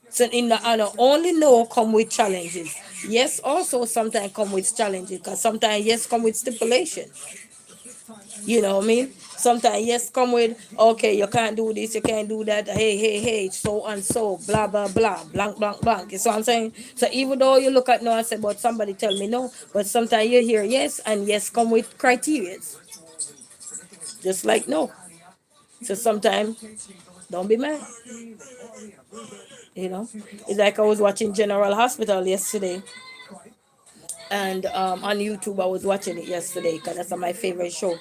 So in the honor, only no come with challenges. Yes, also sometimes come with challenges because sometimes yes come with stipulation. You know what I mean? Sometimes yes come with okay, you can't do this, you can't do that. Hey, so and so, blah blah blah, blank blank blank. You see what I'm saying? So even though you look at no and say, but somebody tell me no, but sometimes you hear yes and yes come with criteria. Just like no. So sometimes don't be mad. You know, it's like I was watching General Hospital yesterday, and on YouTube I was watching it yesterday because that's my favorite show.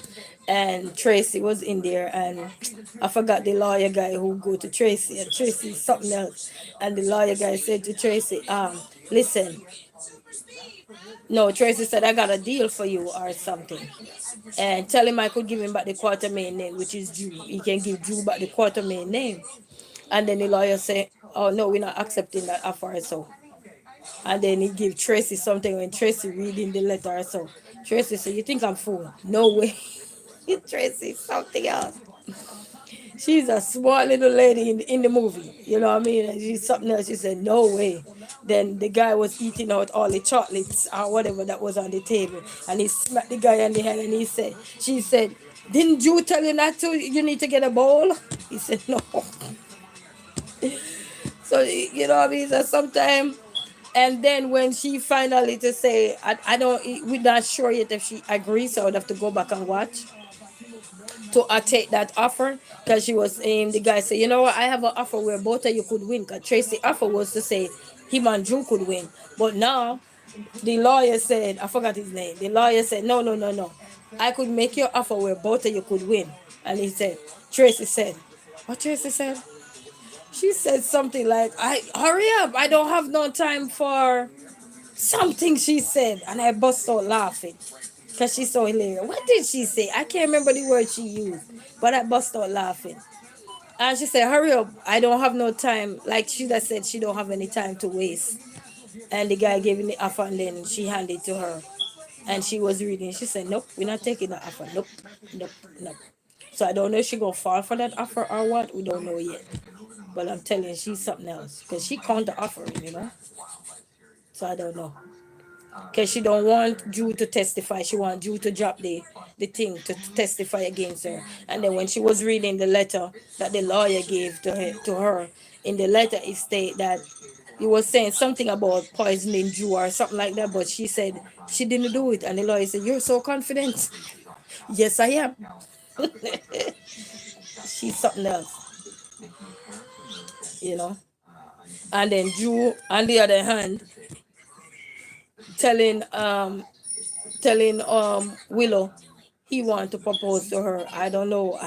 And Tracy was in there, and I forgot the lawyer guy who go to Tracy, and Tracy is something else. And the lawyer guy said to Tracy, listen, no, Tracy said I got a deal for you or something, and tell him I could give him back the Quartermain name, which is Drew. He can give Drew back the Quartermain name. And then the lawyer said, oh no, we're not accepting that offer. So, and then he give Tracy something when Tracy reading the letter. So Tracy said, you think I'm fool? No way. Tracy something else. She's a small little lady in the movie. You know what I mean? And she's something else. She said, no way. Then the guy was eating out all the chocolates or whatever that was on the table. And he smacked the guy on the head, and she said, didn't you tell you not to? You need to get a bowl? He said, no. So, you know what I mean? So sometimes, and then when she finally to say, I don't, we're not sure yet if she agrees, so I would have to go back and watch to take that offer, because she was saying, the guy said, you know what, I have an offer where both of you could win, because Tracy offer was to say him and Drew could win. But now the lawyer said, I forgot his name, the lawyer said, no, no, no, no, I could make your offer where both of you could win. And he said, Tracy said, what Tracy said? She said something like, I hurry up, I don't have no time for something, she said. And I bust out laughing because she's so hilarious. What did she say? I can't remember the word she used, but I bust out laughing. And she said, hurry up, I don't have no time. Like she just said, she don't have any time to waste. And the guy gave me the offer, and then she handed it to her. And she was reading. She said, nope, we're not taking the offer. Nope, nope, nope. So I don't know if she gonna fall for that offer or what. We don't know yet. But I'm telling you, she's something else. Because she counter offering, you know. So I don't know. Because she don't want Drew to testify. She want Drew to drop the thing to testify against her. And then when she was reading the letter that the lawyer gave to her, in the letter it state that he was saying something about poisoning Drew or something like that, but she said she didn't do it. And the lawyer said, you're so confident. Yes, I am. She's something else, you know. And then Drew, on the other hand, telling Willow he want to propose to her. I don't know.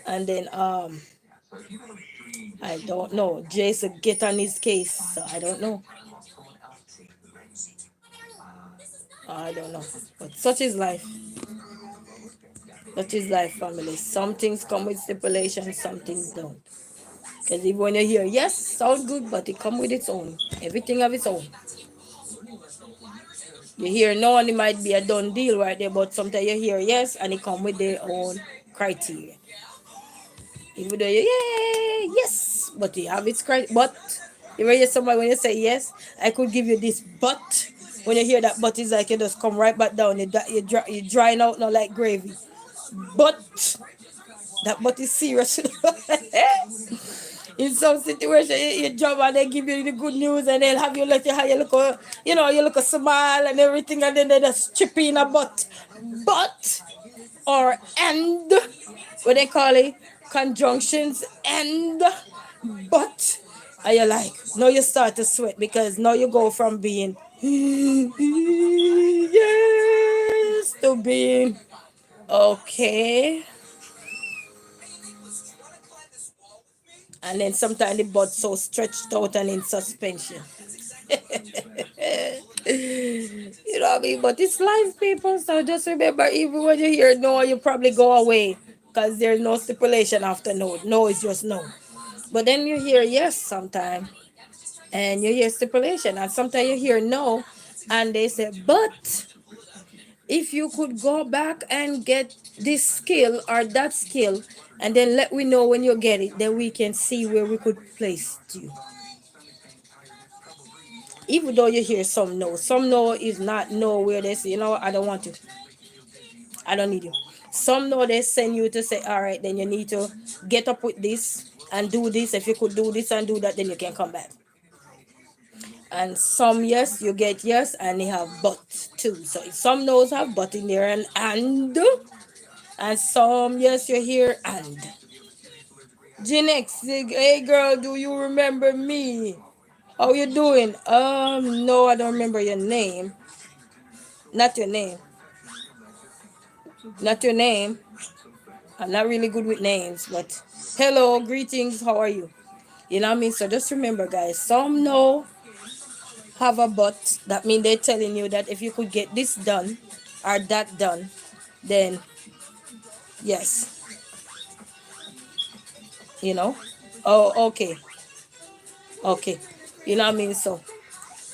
And then I don't know. Jason get on his case. So I don't know. I don't know. But such is life. Such is life, family. Some things come with stipulation, some things don't. Because even when you hear yes, sound good, but it come with its own. Everything of its own. You hear no, and it might be a done deal right there, but sometimes you hear yes, and it come with their own criteria. Even though you yeah yes, but you have its criteria. But you hear somebody when you say yes, I could give you this, but when you hear that, but it's like you just come right back down. You drying out now like gravy. But that but is serious. In some situation, you job and they give you the good news, and they'll have you let you have you look, you look a smile and everything, and then they just chip in a but or and what they call it, conjunctions, and but. And you're like, now you start to sweat because now you go from being yes to being okay. And then sometimes the butt so stretched out and in suspension. You know what I mean? But it's life, people. So just remember, even when you hear no, you probably go away because there's no stipulation after no. No is just no. But then you hear yes sometime, and you hear stipulation, and sometimes you hear no, and they say, but if you could go back and get this skill or that skill, and then let we know when you get it, then we can see where we could place you. Even though you hear some no is not no where they say, I don't want you, I don't need you. Some no, they send you to say, all right, then you need to get up with this and do this. If you could do this and do that, then you can come back. And some yes, you get yes, and they have but too. So some no's have but in there and some yes, you hear and. Jinex, hey girl, do you remember me? How you doing? No, I don't remember your name. Not your name. Not your name. I'm not really good with names, but hello, greetings, how are you? You know what I mean? So just remember, guys, some no have a but. That means they're telling you that if you could get this done or that done, then yes, you know. Oh, okay, okay. You know what I mean? So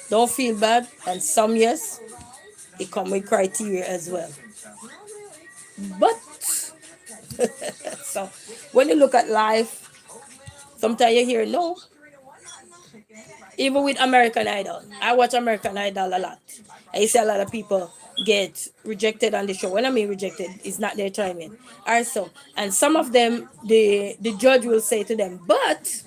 don't feel bad. And some yes, it come with criteria as well. But so when you look at life, sometimes you hear no. Even with American Idol, I watch American Idol a lot. I see a lot of people get rejected on the show. When I mean rejected, it's not their timing. Also, and some of them, the judge will say to them, but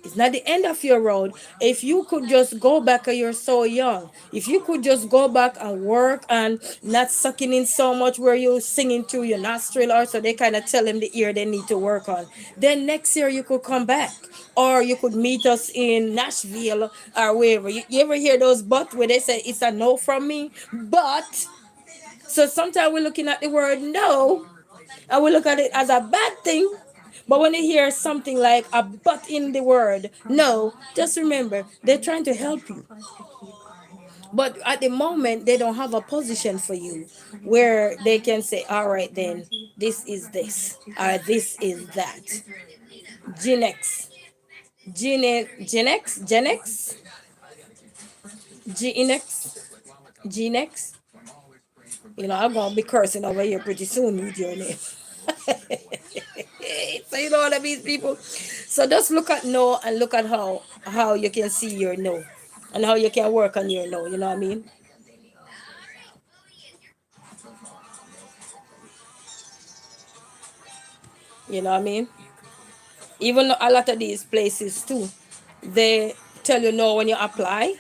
it's not the end of your road. If you could just go back, you're so young. If you could just go back and work and not sucking in so much where you're singing through your nostril, or so they kind of tell them the ear they need to work on. Then next year you could come back. Or you could meet us in Nashville or wherever. You ever hear those but where they say it's a no from me? But so sometimes we're looking at the word no and we look at it as a bad thing. But when you hear something like a but in the word, no, just remember they're trying to help you. But at the moment, they don't have a position for you where they can say, all right, then this is this, or this is that. Gen X, Gen X, Gen X, Gen X, Gen X. You know, I'm going to be cursing over here pretty soon with your name. So you know what I mean, people. So just look at no and look at how you can see your no, and how you can work on your no. You know what I mean? You know what I mean? Even a lot of these places too, they tell you no when you apply,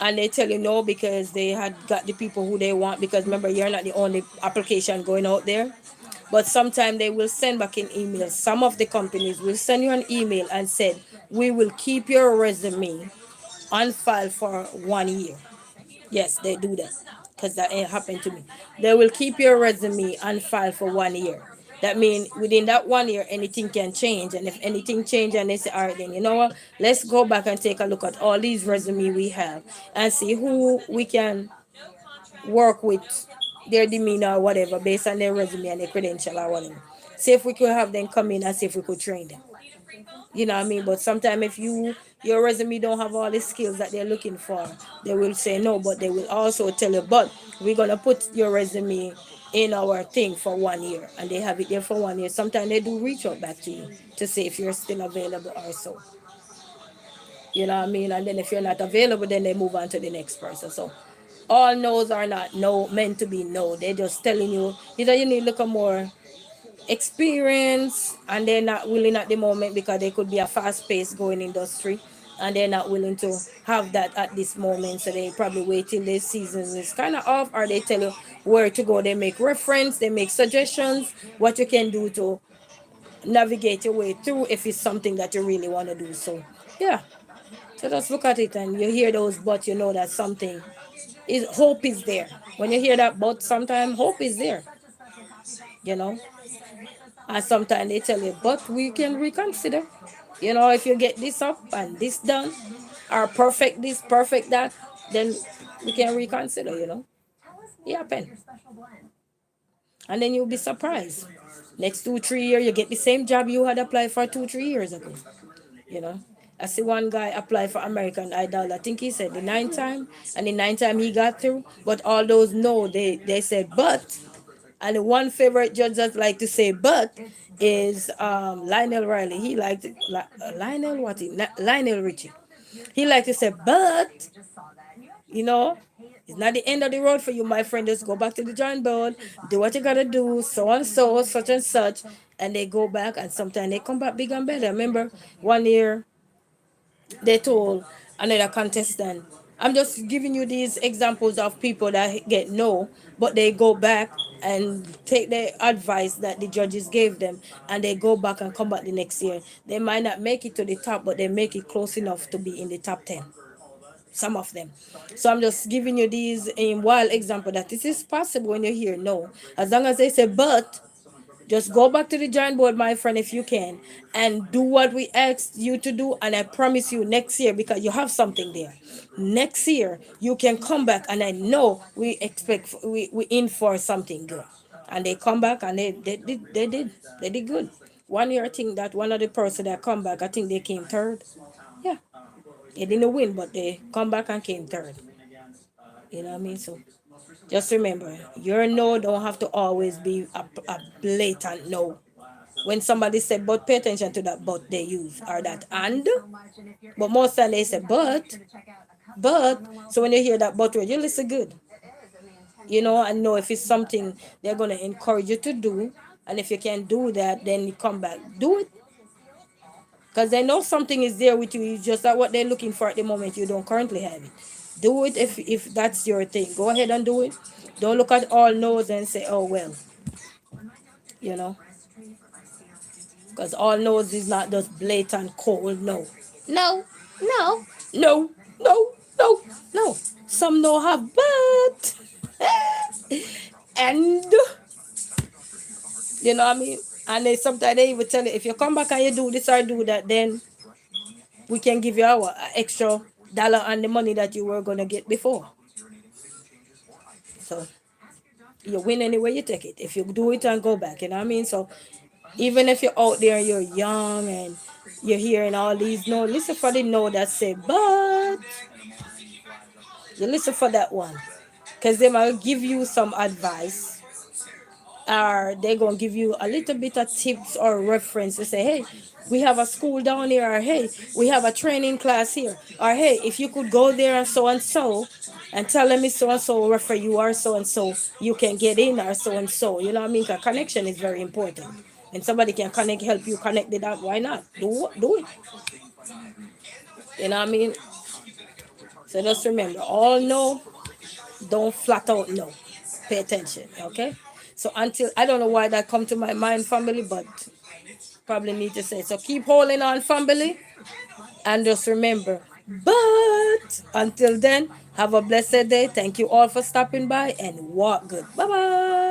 and they tell you no because they had got the people who they want. Because remember, you're not the only application going out there. But sometimes they will send back an email. Some of the companies will send you an email and said, we will keep your resume on file for 1 year. Yes, they do that because that ain't happened to me. They will keep your resume on file for 1 year. That means within that 1 year, anything can change. And if anything change and they say, all right, then you know what? Let's go back and take a look at all these resume we have and see who we can work with their demeanor or whatever based on their resume and their credential or whatever. See if we could have them come in and see if we could train them. You know what I mean? But sometimes if your resume don't have all the skills that they're looking for, they will say no, but they will also tell you, but we're gonna put your resume in our thing for 1 year, and they have it there for 1 year. Sometimes they do reach out back to you to see if you're still available or so. You know what I mean? And then if you're not available, then they move on to the next person. So all no's are not no meant to be no. They're just telling you either you need a little more experience, and they're not willing at the moment because they could be a fast-paced going industry, and they're not willing to have that at this moment. So they probably wait till the season is kind of off, or they tell you where to go. They make reference, they make suggestions what you can do to navigate your way through if it's something that you really want to do. So yeah, so just look at it and you hear those but you know that something is, hope is there. When you hear that but, sometimes hope is there, you know. And sometimes they tell you, but we can reconsider. You know, if you get this up and this done, or perfect this, perfect that, then we can reconsider, you know. It happen. And then you'll be surprised. Next 2, 3 years, you get the same job you had applied for 2, 3 years ago. You know. I see one guy apply for American Idol. I think he said the ninth time, and the ninth time he got through. But all those no, they said but. And the one favorite judge that like to say but is Lionel Riley. He liked it, Lionel what? Lionel Richie. He liked to say but, you know, it's not the end of the road for you, my friend. Just go back to the drawing board, do what you gotta do, so and so, such and such, and they go back, and sometimes they come back big and better. Remember, 1 year they told another contestant. I'm just giving you these examples of people that get no, but they go back and take the advice that the judges gave them, and they go back and come back the next year. They might not make it to the top, but they make it close enough to be in the top 10. Some of them. So I'm just giving you these in wild example that this is possible when you hear no. As long as they say but, just go back to the drawing board, my friend, if you can, and do what we asked you to do. And I promise you, next year, because you have something there, next year you can come back, and I know we in for something good. And they come back, and they did good. One year, I think that one of the person that come back, I think they came third. Yeah, they didn't win, but they come back and came third. You know what I mean? So just remember, your no don't have to always be a blatant no. When somebody said but, pay attention to that but they use, or that and. But most time they say but. So when you hear that but word, you listen good. And know if it's something they're gonna encourage you to do, and if you can do that, then you come back, do it. Because they know something is there with you. It's just that what they're looking for at the moment, you don't currently have it. Do it if that's your thing. Go ahead and do it. Don't look at all no's and say, oh well, you know. Because all no's is not just blatant cold no. No, no, no, no, no, no. Some no have but. And you know what I mean? And they sometimes they even tell you, if you come back and you do this or do that, then we can give you our extra dollar on the money that you were gonna get before. So you win anyway you take it. If you do it and go back, you know what I mean? So even if you're out there and you're young and you're hearing all these no, listen for the no that say but. You listen for that one. Because they might give you some advice, or they're going to give you a little bit of tips or reference to say, hey, we have a school down here, or hey, we have a training class here, or hey, if you could go there and so and tell them it's so and so refer you, or so you can get in, or so. You know what I mean? Because connection is very important. And somebody can help you connect the dot. Why not? Do it. You know what I mean? So just remember, all no, don't flat out no. Pay attention, okay? So until I don't know why that come to my mind, family, but probably need to say. So keep holding on, family, and just remember. But until then, have a blessed day. Thank you all for stopping by and walk good. Bye bye.